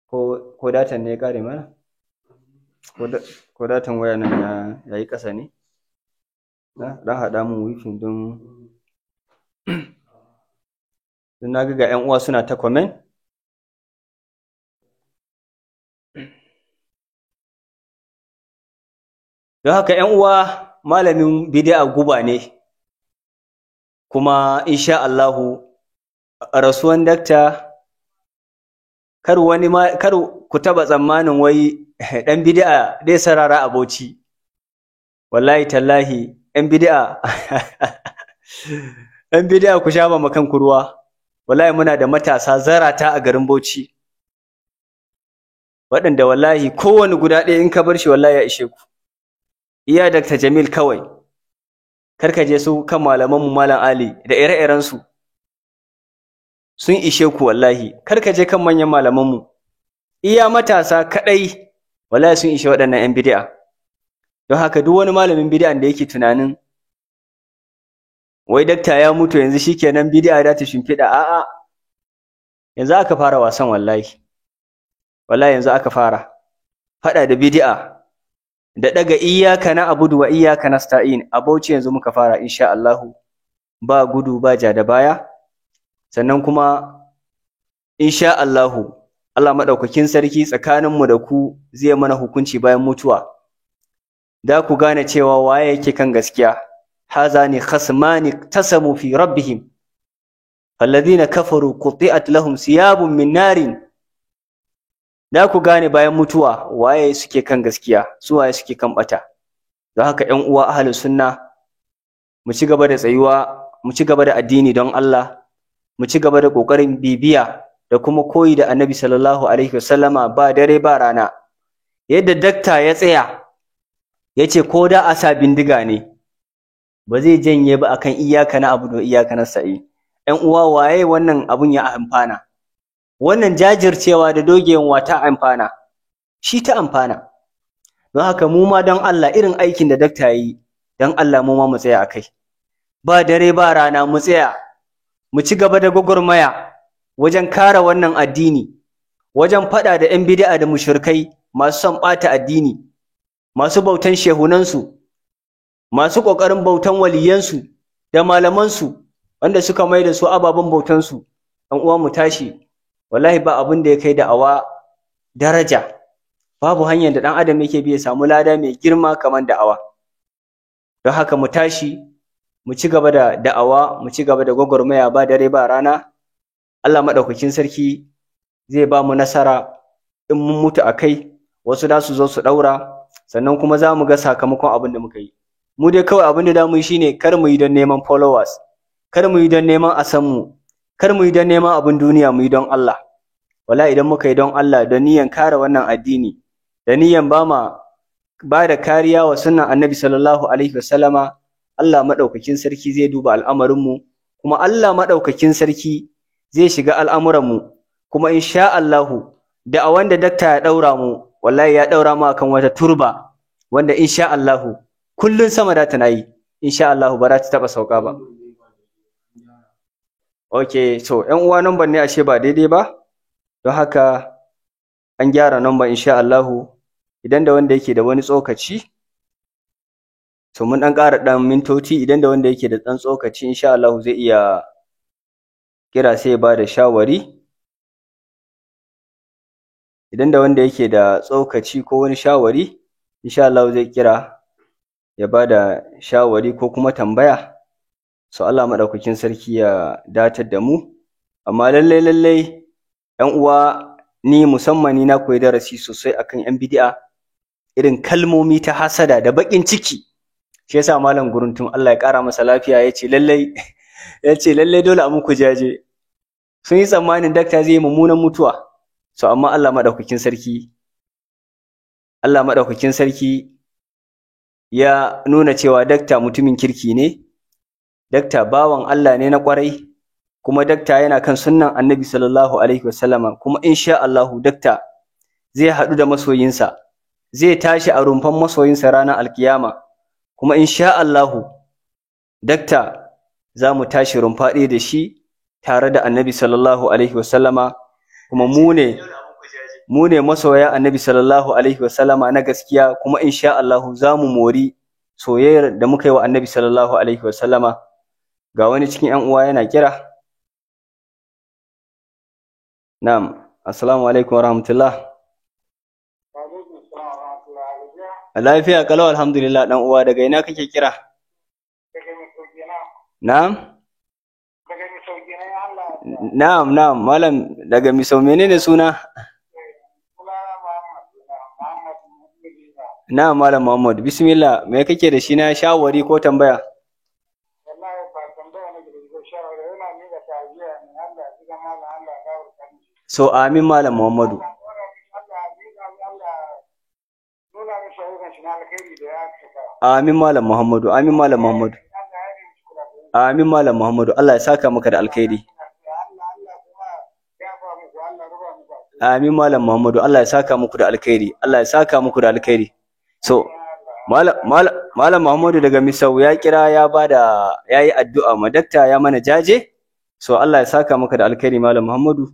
ko datan ne ya kare mana? Ko datan waya nan ya yi ƙasa ne? Dan haɗa mun wifi don na ga 'yan uwa suna ta comment. Don haka 'yan uwa, malamin bid'a guba ne, kuma insha Allahu rasuwan dakta kar ku taba tsammanin wai dan bid'a dai sarara a Bauchi. Wallahi tallahi ɗan bid'a ku sha ma kanku ruwa. Wallahi muna da matasa zarata a garin Bauchi, waɗanda wallahi kowane guda ɗaya in ka bar shi wallahi ya ishe ku. Iya Dr. Jamil kawai kar ka je su kan malaman mu malam Ali da ire-iren su sun ishe ku wallahi, kar ka je kan manyan malaman mu, iya matasa kadai wallahi sun ishe waɗannan 'yan bid'a. Don haka duk wani malamin bid'an da yake tunanin wai dakta ya mutu yanzu shikenan bid'a da ta shimfiɗa, a'a yanzu aka fara wasan wallahi yanzu aka fara faɗa da bid'a da ɗaga iyyaka na'budu wa iyyaka nasta'in. A Bauchi yanzu muka fara insha Allah, ba gudu ba ja da baya. Sannan kuma insha Allah Allah madaukakin sarki tsakaninmu da ku zai mana hukunci bayan mutuwa, da ku gane cewa waye yake kan gaskiya. hazani khasmani tasamu fi rabbihim falladhina kafaru quti'at lahum siyabun min narin. Da ku gane bayan mutuwa waye suke kan gaskiya, su waye suke kan bata. Don haka ƴan uwa ahlus sunna, mu ci gaba da tsayuwa, mu ci gaba da addini don Allah, mu ci gaba da kokarin bibiya da kuma koyi da Annabi sallallahu alaihi wasallama ba dare ba rana. Yadda dakta ya tsaya yace ko da a sa bindiga ne ba zai janye ba akan iyyaka na'budu wa iyyaka nasta'in. ƴan uwa waye wannan abun ya amfana? Wannan jajircewa da dogewa ta amfana, shi ta amfana. Don haka mu ma don Allah irin aikin da dakta yi, don Allah mu ma mu tsaya akai. Ba dare ba rana mu tsaya, mu ci gaba da gwagwarmaya wajen kare wannan addini, wajen faɗa da 'yan bid'a da mushrikai masu son ɓata addini, masu bautan shehunansu, masu ƙoƙarin bautan waliyansu da malamansu wanda suka mai da su ababen bautansu. Ɗan uwa mu tashi, wallahi ba abin da ya kai da'awa daraja, babu hanyar da ɗan adam yake bi ya samu lada mai girma kamar da'awa. Don haka mu tashi, mu ci gaba da da'awa, mu ci gaba da gwagwarmaya ba dare ba rana. Allah maɗaukakin sarki zai ba mu nasara in mun mutu a kai, wasu za su zo su ɗaura, sannan kuma za mu ga sakamakon abin da muka yi. Mu dai kawai abin da za mu yi shine kar mu yi don neman followers, kar mu yi don neman a san mu, kar mu yi don neman abin duniya, mu yi don Allah. Wala idan muka yi don Allah da niyan kare wannan addini, da niyan ba da kariya wa sunnan Annabi sallallahu alaihi wasallama, Allah maɗaukakin sarki zai duba al'amarinmu, kuma Allah maɗaukakin sarki zai shiga al'amuranmu, kuma insha Allahu da a wanda dakta ya ɗaura mu, wallahi ya ɗaura mu akan wata turba wanda insha Allahu kullun sama da tana yi, insha Allahu ba za ta taɓa sauka ba. Ok, so ‘yan uwa number ne ashe ba daidai ba, don haka an gyara number insha Allahu. Idan da wanda yake da wani tsokaci, to mun ɗan ƙara ɗan mintoci, idan da wanda yake da ɗan tsokaci insha Allahu zai iya kira sai ya ba da shawari. Idan da wanda yake da tsokaci ko wani shawari, insha Allahu zai kira ya ba da shawari ko kuma tambaya. So Allah maɗaukakin sarki ya datar da mu. Amma lallai ‘yan uwa, ni musamman ni na koyi darasi sosai akan ‘yan bid'a, irin kalmomi ta hasada da baƙin ciki. Shi yasa malam Guruntun Allah ya ƙara masa lafiya ya ce lallai dole a muku jaje. Sun yi tsammanin dakta zai yi mummunan mutuwa. So amma Allah maɗaukakin sarki ya nuna cewa dakta mutumin kirki ne. Dakta bawan Allah ne na ƙwarai, kuma dakta yana kan sunnan Annabi sallallahu alaihi wasallama, kuma insha Allahu dakta zai haɗu da masoyinsa, zai tashi a rumfan masoyinsa ranar alkiyama, kuma insha Allahu dakta za mu tashi rumfa ɗaya da shi tare da Annabi sallallahu alaihi wasallama, kuma mu ne masoya Annabi sallallahu alaihi wasallama na gaskiya, kuma insha Allahu za mu mori soyayyar da muka yi wa Annabi sallallahu alaihi wasallama. Ga wani cikin ‘yan uwa yana kira. Na'am, assalamu alaikum wa rahmatullah. Lafiya kalau alhamdulillah ɗan uwa, daga ina kake kira? Na'am? Na'am, malam daga Misau, menene suna? Na'am malam Muhammad, bismillah, me kake da shi na shawari ko tambaya? So amin malam Muhammadu. Amin malam Muhammadu, amin malam Muhammadu. Amin Malam Muhammadu, Allah ya saka maka da alkhairi. Amin Malam Muhammadu, Allah ya saka muku da alkhairi. Allah ya saka muku da alkhairi. So, Malam Muhammadu daga Misau ya kira ya yi addu'a ma dakta ya mana jaje. So, Allah ya saka maka da alkhairi Malam Muhammadu.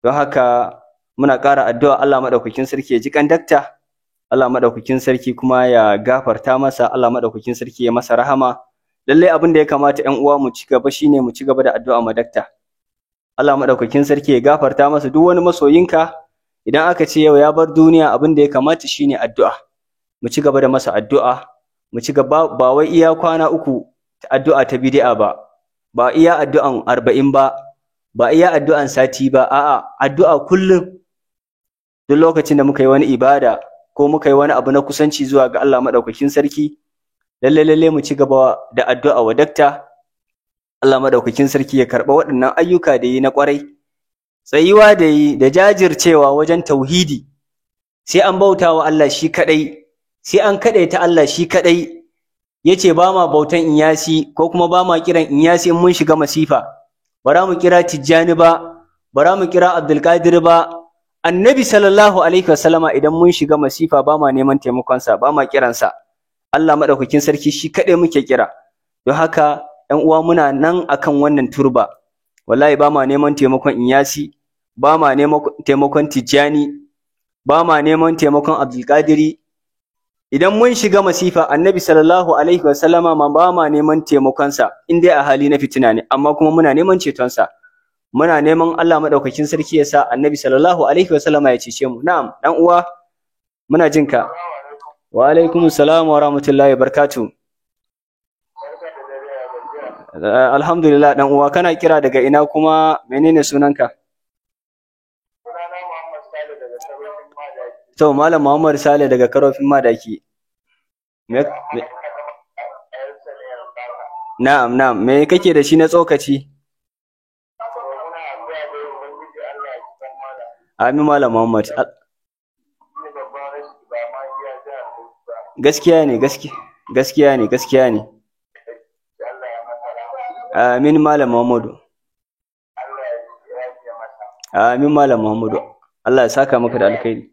Don haka muna ƙara addu'a Allah maɗaukakin sarki ya ji kan dakta. Allah maɗaukakin sarki kuma ya gafarta masa. Allah maɗaukakin sarki ya masa rahama. Lallai abin da ya kamata ‘yan uwa mu ci gaba shine mu ci gaba da addu'a ma dakta. Allah maɗaukakin sarki ya gafarta masa duk wani masoyinka idan aka ce yau ya bar duniya abin da ya kamata shine addu'a. Mu ci gaba da masa addu'a, mu ci gaba ba wai iya kwana 3 addu'a ta bid'a ba iya addu'an 40 ba iya addu'an sati ba, a'a addu'a kullum. Duk lokacin da muka yi wani ibada ko muka yi wani abu na kusanci zuwa ga Allah maɗaukakin sarki, lalle mu ci gaba da addu'a wa dakta. Allah maɗaukakin sarki ya karɓa waɗannan ayyuka da yi na ƙwarai, tsayuwa da yi da jajircewa wajen tauhidi, sai an bauta wa Allah shi kaɗai, sai an kaɗaita Allah shi kaɗai. Yace ba ma bautan inyasi ko kuma ba ma kiran inyasi in mun shiga masifa, bara mu kira Tijjani ba, bara mu kira Abdulkadir ba. Annabi sallallahu alaihi wasallama idan mun shiga masifa ba ma neman taimakonsa, ba ma kiransa. Allah maɗaukakin sarki shi kaɗai muke kira. Don haka ‘yan uwa muna nan akan wannan turba, wallahi ba ma neman taimakon Inyasi, ba ma neman taimakon Tijjani, ba ma neman taimakon Abdulkadiri. Idan mun shiga masifa Annabi sallallahu alaihi wasallama ma ba ma neman taimakonsa in dai a hali na fitina ne, amma kuma muna neman cetonsa. Muna neman Allah maɗaukakin sarki ya sa Annabi sallallahu alaihi wasallama ya cece mu. Na'am, ɗan uwa muna jinka. Wa alaikumus salam wa rahmatullahi wa barakatuh. Alhamdulillah dan uwa, kana kira daga ina kuma menene sunanka? Sunana Muhammad Sale daga Karofin Madaki. To Malam Muhammad Sale daga Karofin Madaki. Na'am, me kake da shi na tsokaci? Amin Malam Muhammad. Gaskiya ne. Amin Malam Muhammadu. Amin Malam Muhammadu. Allah ya saka maka da alkhairi.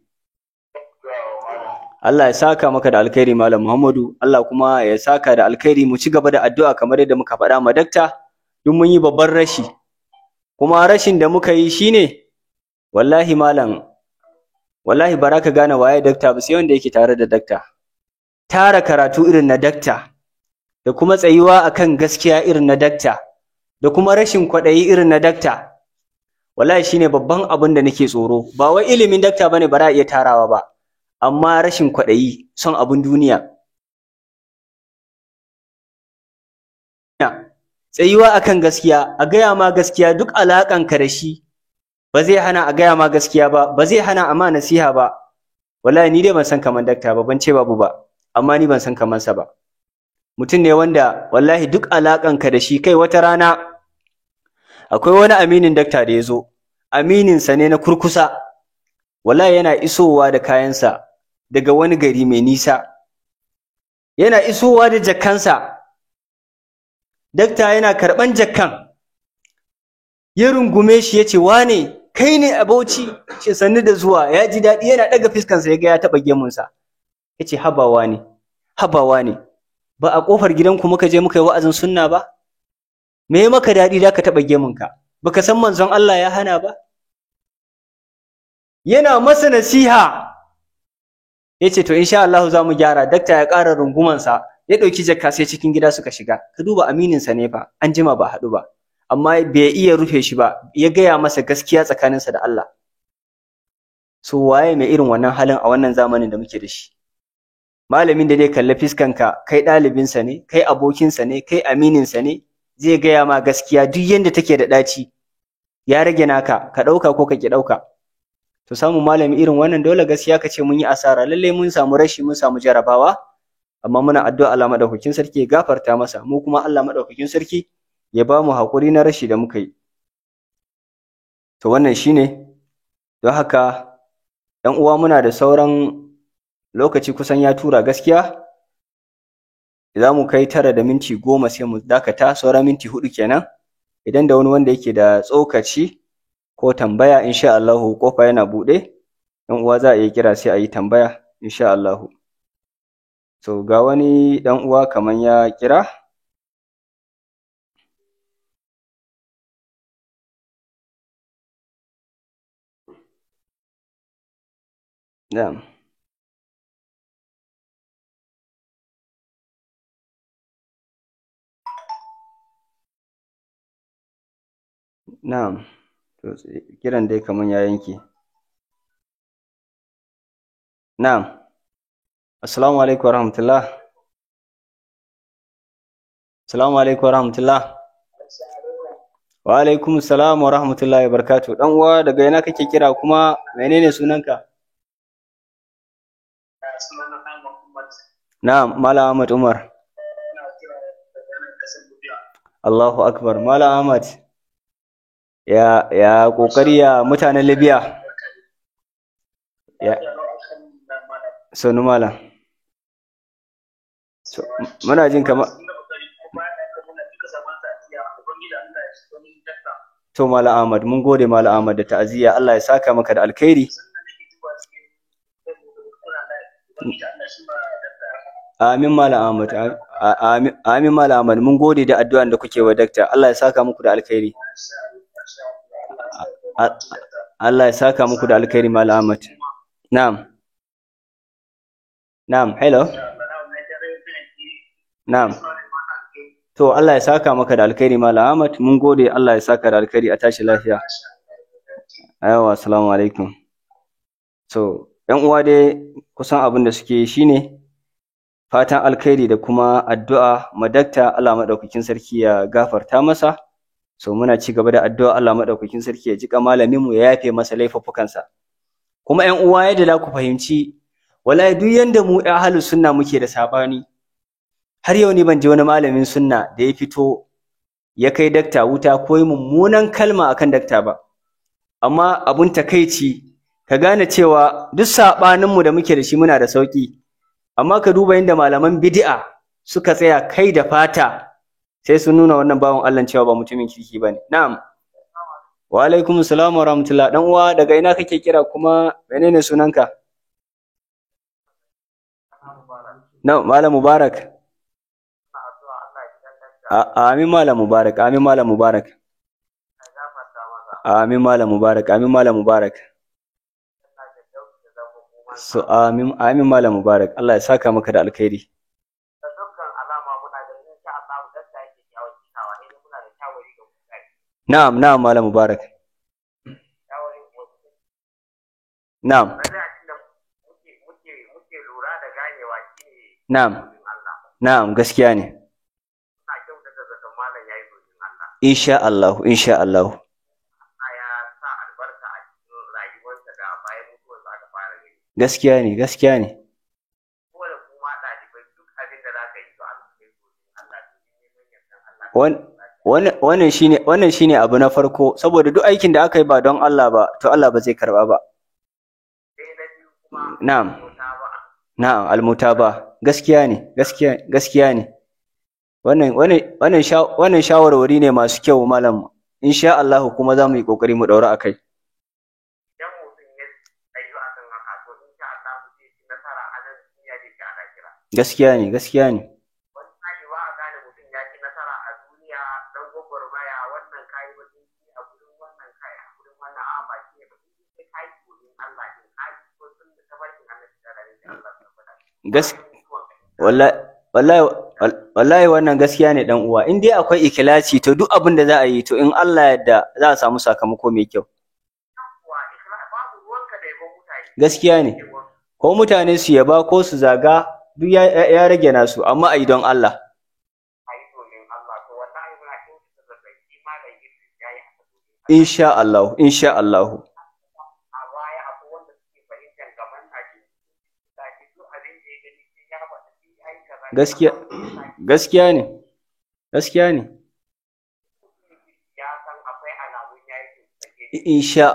Allah ya saka maka da alkhairi Malam Muhammadu. Allah kuma ya saka da alkhairi. Mu ci gaba da addu'a kamar yadda muka faɗa ma dakta. Duk mun yi babban rashi. Kuma rashin da muka yi shine wallahi malam, wallahi baraka gane waye dakta ba sai wanda yake tare da dakta. Tara karatu irin na dakta, da kuma tsayuwa akan gaskiya irin na dakta, da kuma rashin kwaɗayi irin na dakta, wallahi shine babban abin da nake tsoro. Ba wai ilimin dakta bane ba za a iya tarawa ba, amma rashin kwaɗayi, son abin duniya. Tsayuwa akan gaskiya, a gaya ma gaskiya duk alaƙanka da shi, ba zai hana a gaya ma gaskiya ba, ba zai hana a ma nasiha ba. Wallahi ni dai ban san kaman dakta ba, ban ce babu ba, amma ni ban san kamansa ba. Mutum ne wanda wallahi duk alaƙanka da shi, kai wata rana akwai wani aminin dakta da ya zo, amininsa ne na kurkusa, wallahi yana isowa da kayansa daga wani gari mai nisa, yana isowa da jakkansa, dakta yana karɓan jakkan, ya rungume shi ya ce, wane kai ne a Bauchi? Ce sannu da zuwa. Ya ji daɗi, yana ɗaga fiskansa ya ga ya taɓa gemunsa. Ya ce habawa ne, ba a ƙofar gidanku muka je muka yi wa'azin sunna ba? Me ya maka daɗi da ka taɓa gemunka? Baka san manzon Allah ya hana ba? Yana masa nasiha. Ya ce to insha Allah za mu gyara. Dakta ya ƙara rungumansa, ya ɗauki jakka sai cikin gida suka shiga. Ka duba amininsa ne fa, an jima ba haɗu ba. Amma bai iya rufe shi ba, ya gaya masa gaskiya tsakaninsa da Allah. So waye mai irin wannan halin a wannan zamanin da muke da shi? Malamin da zai kalli fiskanka, kai ɗalibinsa ne, kai abokinsa ne, kai amininsa ne, zai gaya ma gaskiya duk yanda take da ɗaci. Ya rage naka, ka ɗauka ko ka ki ɗauka. To samun malami irin wannan dole gaskiya ka ce mun yi asara, lallai mun samu rashi, mun samu jarabawa, amma muna addu'a Allah madaukakin sarki ya gafarta masa, mu kuma Allah madaukakin sarki ya ba mu haƙuri na rashi da muka yi. To wannan shine, don haka ‘yan uwa muna da sauran lokaci kusan ya tura gaskiya, za mu kai 9:10 sai mu dakata, saura minti 4 kenan. Idan da wani wanda yake da tsokaci ko tambaya, insha Allah kofa yana buɗe, ɗan uwa za a iya kira sai a yi tambaya insha Allah. So ga wani ɗan uwa kaman ya kira. Na'am. Na'am. To kiran dai kaman ya yanke. Na'am. Assalamu alaikum warahmatullah. Assalamu alaikum warahmatullah. Wa alaikum assalam wa rahmatullahi wa barakatuh. Dan uwa daga ina kake kira kuma menene sunanka? Na'am, Malam Ahmad Umar. Allahu akbar. Malam Ahmad. Ya kokari ya mutanen Libya. Ya sanu Malam. So, muna jin kamar to Malam Ahmad, mun gode Malam Ahmad da ta'aziyya. Allah ya saka maka da alkhairi. Amin Malam Ahmad. Amin Malam Ahmad. Mun gode da addu'an da kuke wa dakta. Allah ya saka muku da alkhairi. Allah ya saka muku da alkhairi Malam Ahmad. Na'am. Na'am, hello. Na'am. To Allah ya saka maka da alkhairi Malam Ahmad. Mun gode, Allah ya saka da alkhairi, a tashi lafiya. Aiwa, assalamu alaikum. So, ƴan uwa dai kusan abin da suke shine fatan alkhairi da kuma addu'a madakta, Allah madaukakin sarki ya gafarta masa. So muna ci gaba da addu'a Allah madaukakin sarki ya jika malamin mu, ya yafe masa laifuffukansa. Kuma ƴan uwa, yadda za ku fahimci, wallahi duk yanda mu ahlus sunna muke da sabani, har yau ni ban ji wani malamin sunna da ya fito ya kai dakta wuta ko yi mummunan kalma akan dakta ba. Amma abun takeici ka gane cewa duk sabaninmu da muke da shi muna da sauki, amma ka duba inda malaman bid'a suka tsaya kai da fata sai sun nuna wannan bawan Allah cewa ba mutumin kirki bane. Na'am. Wa alaikum assalam wa rahmatullah. Dan uwa daga ina kake kira kuma menene sunanka? Na Malam Mubarak. Amin Malam Mubarak. Amin Malam Mubarak. Amin Malam Mubarak. Amin Malam Mubarak. So amin Malam Mubarak. Allah ya saka maka da alkhairi. Na'am Malam Mubarak. Na'am. Na'am gaskiya ne. Insha Allah. Gaskiya ne. Wannan shine abu na farko, saboda duk aikin da aka yi ba don Allah ba, to Allah ba zai karba ba. Na'am, almutaba. Gaskiya ne. Wannan shawarwari ne masu kyau malam. Insha Allah kuma za mu yi kokari mu daura akai. Gaskiya ne. Wallahi wannan gaskiya ne dan uwa. In dai akwai ikhlasi to duk abin da za a yi to in Allah yarda za a samu sakamako mai kyau. Gaskiya ne. Ko mutane su yaba ko su zaga duk ya rage nasu, amma a yi don Allah. Insha Allah. Gaskiya ne. Insha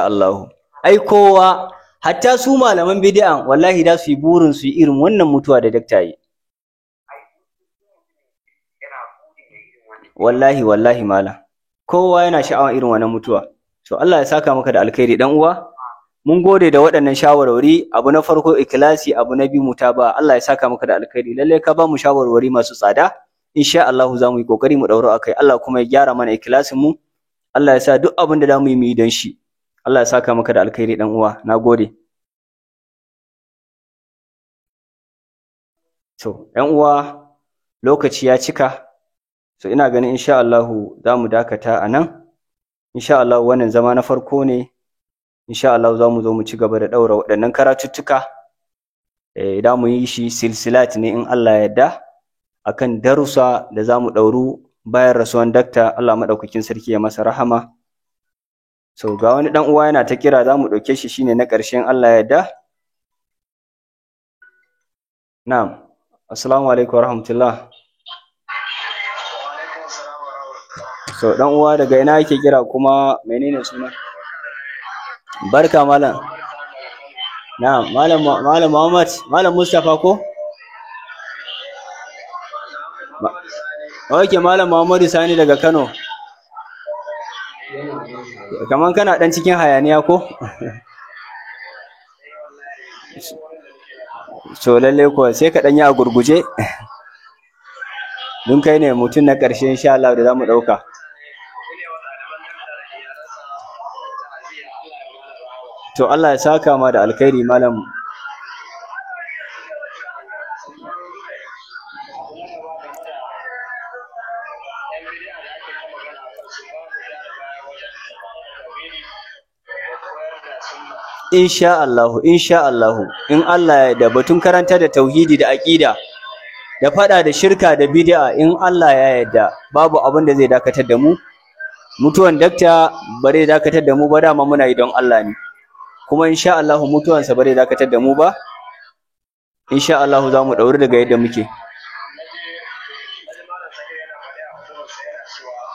Allah. Ai kowa, hatta su malaman bid'an wallahi da su yi burin su yi irin wannan mutuwa da dakta yi. wallahi malam, kowa yana sha'awar irin wannan mutuwa. To Allah ya saka maka da alkhairi dan uwa. Mun gode da waɗannan shawarwari. Abu na farko ikhlasi, abu na biyu mutaba. Allah ya saka maka da alkhairi. Lalle ka ba mu shawarwari masu tsada. Insha Allah za mu yi kokari mu dauro akai. Allah kuma ya gyara mana ikhlasin mu. Allah ya sa duk abin da za mu yi mu yi don shi. Allah ya saka maka da alkhairi dan uwa. Nagode. To, ‘yan uwa, lokaci ya cika. So ina ganin insha Allah za mu dakata a nan. Insha Allah wannan zama na farko ne. Insha Allah za mu zo mu ci gaba da ɗaura waɗannan karatuttuka. Da mu yi shi silsilat ne in Allah ya yarda, akan darussa da za mu ɗauru bayan rasuwan dakta. Allah maɗaukakin sarki ya masa rahama. So ga wani ɗan uwa yana ta kira, za mu ɗauke shi shine na ƙarshen Allah ya yarda. Na'am. Assalamu alaikum wa rahmatullah. So dan uwa daga ina yake kira kuma menene suna? Barka malam. Na'am, malam Muhammad, malam Mustafa ko? Okay, malam Muhammadu Sani daga Kano. Kaman kana dan cikin hayaniya ko? So lalle ko sai ka danyi a gurguje. Dun kai ne mutum na ƙarshe insha Allah da zamu dauka. To Allah ya saka ma da alkhairi malam. Insha Allah in Allah ya da batun karanta da tauhidi da aqida da fada da shirka da bid'a, in Allah ya yarda babu abin da zai dakatar da mu. Mutuwan dakta bare dakatar da mu ba, dama muna yi don Allah ne. Kuma insha Allah mutuwansa bare dakatar da mu ba. Insha Allah za mu dauri daga yadda muke.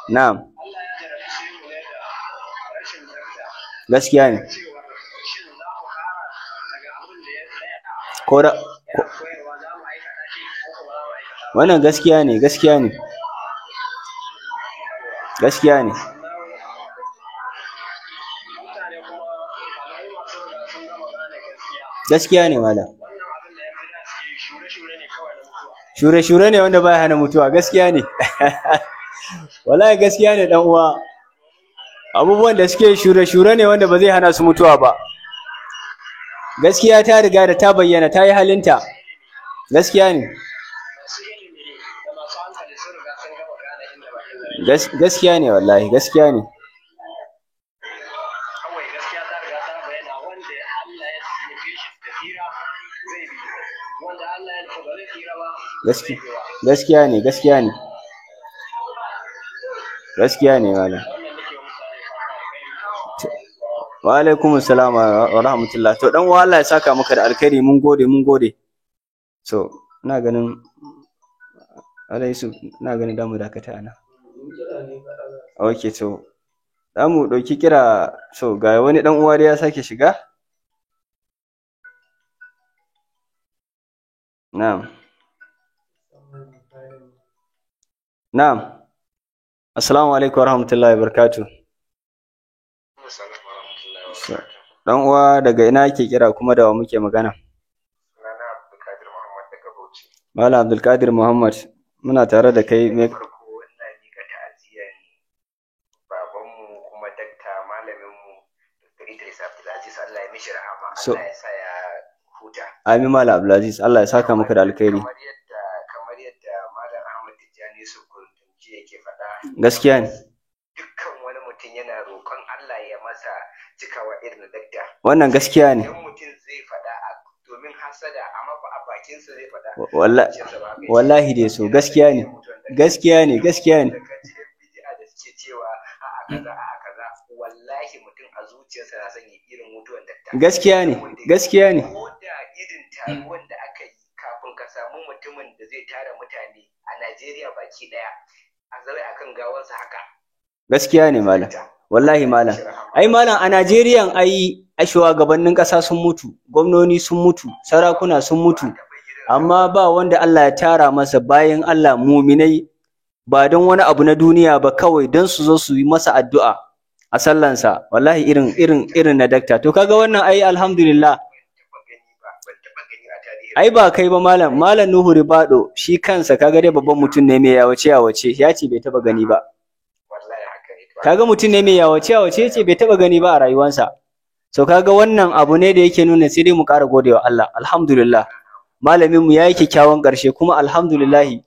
Na'am. Gaskiya ne. Wannan gaskiya ne. Gaskiya ne malam. Shure ne wanda baya hana mutuwa. Gaskiya ne. Wallahi gaskiya ne dan uwa. Abubuwan da suke shure ne wanda ba zai hana su mutuwa ba. Gaskiya ta riga da ta bayyana, ta yi halinta. Gaskiya ne. Gaskiya ne wallahi, gaskiya ne. Gaskiya ne malam. Wa alaikum assalam wa rahmatullah. To dan uwa Allah ya saka maka da alkhairi, mun gode. So ina ganin Alaisu, ina ganin damu dakata ana. Okay, to zamu dauki kira. So ga wani dan uwa da ya sake shiga. Na'am. Assalamu alaikum wa rahmatullahi wa barakatuh. Dan uwa daga ina ake kira kuma da wa muke magana? Sunana Abdulkadir Muhammad daga Bauchi. Malam Abdulkadir Muhammad, muna tare da kai. Farko ina mika ta'aziyyar babanmu kuma dakta malaminmu Dr. Idris Abdulaziz, Allah ya mishi rahama, Allah ya sa ya huta. Amin Malam Abdulaziz, Allah ya saka maka da alkhairi. Kamar yadda Malam Ahmad Tijjani Sukuntunji yake faɗa. Gaskiya ne. Dukkan wani mutum yana roƙon Allah ya masa cikawa irin dakta. Wannan gaskiya ne. Idan mutum zai faɗa domin hasada, amma ba a bakinsa zai faɗa. Wallahi dai so gaskiya ne. Gaskiya ne. Da suke cewa a'a kaza, wallahi mutum a zuciyarsa na son irin mutuwan dakta. Gaskiya ne. Ko da irin taruwan da aka yi kafin ka samu mutumin da zai tara mutane a Najeriya baki daya a zaure akan gawansa haka. Gaskiya ne malam. Wallahi malam. Ai malam, a Najeriya ai shugabannin ƙasa sun mutu, gwamnoni sun mutu, sarakuna sun mutu, amma ba wanda Allah ya tara masa bayan Allah muminai ba don wani abu na duniya ba, kawai don su zo su yi masa addu'a a sallansa, wallahi irin na dakta. To kaga wannan ai alhamdulillah. Ai ba kai ba malam Nuhu Ribado shi kansa kaga dai babban mutum ne mai yawace ya ce bai taba gani ba. Kaga mutum ne mai yawace ya ce bai taba gani ba a rayuwarsa. So kaga wannan abu ne da yake nuna sai dai mu ƙara godewa Allah. Alhamdulillah malamin mu yayi kyakkyawan ƙarshe, kuma alhamdulillah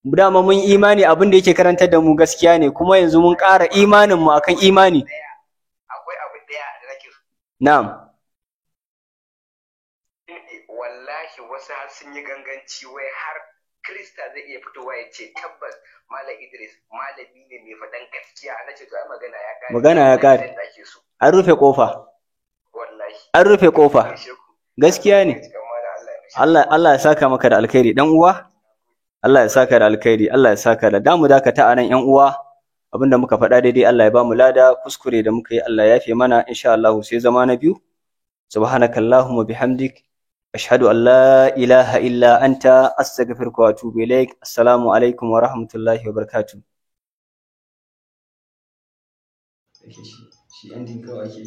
dama mun imani abin da yake karantar da mu gaskiya ne, kuma yanzu mun ƙara imanin mu akan imani. Akwai abu daya da nake so. Na'am. Wallahi wasu har sun yi ganganci wai har Krista zai iya fitowa ya ce tabbas Malam Idris malami ne mai faɗan gaskiya. Na ce to ai magana ya ƙare. An rufe kofa. Wallahi. An rufe kofa. Gaskiya ne. Allah ya saka maka da alkhairi dan uwa. Allah ya saka da alkhairi, Allah ya saka da damu dakata anan ƴan uwa. Abinda muka faɗa daidai Allah ya ba mu lada, kuskure da muka yi Allah ya yafe mana, insha Allah sai zama na biyu. Subhanakallahumma bihamdik ashhadu an la ilaha illa anta astaghfiruka wa atubu ilaik. Assalamu alaikum wa rahmatullahi wa barakatuh. Shi ending kawai ake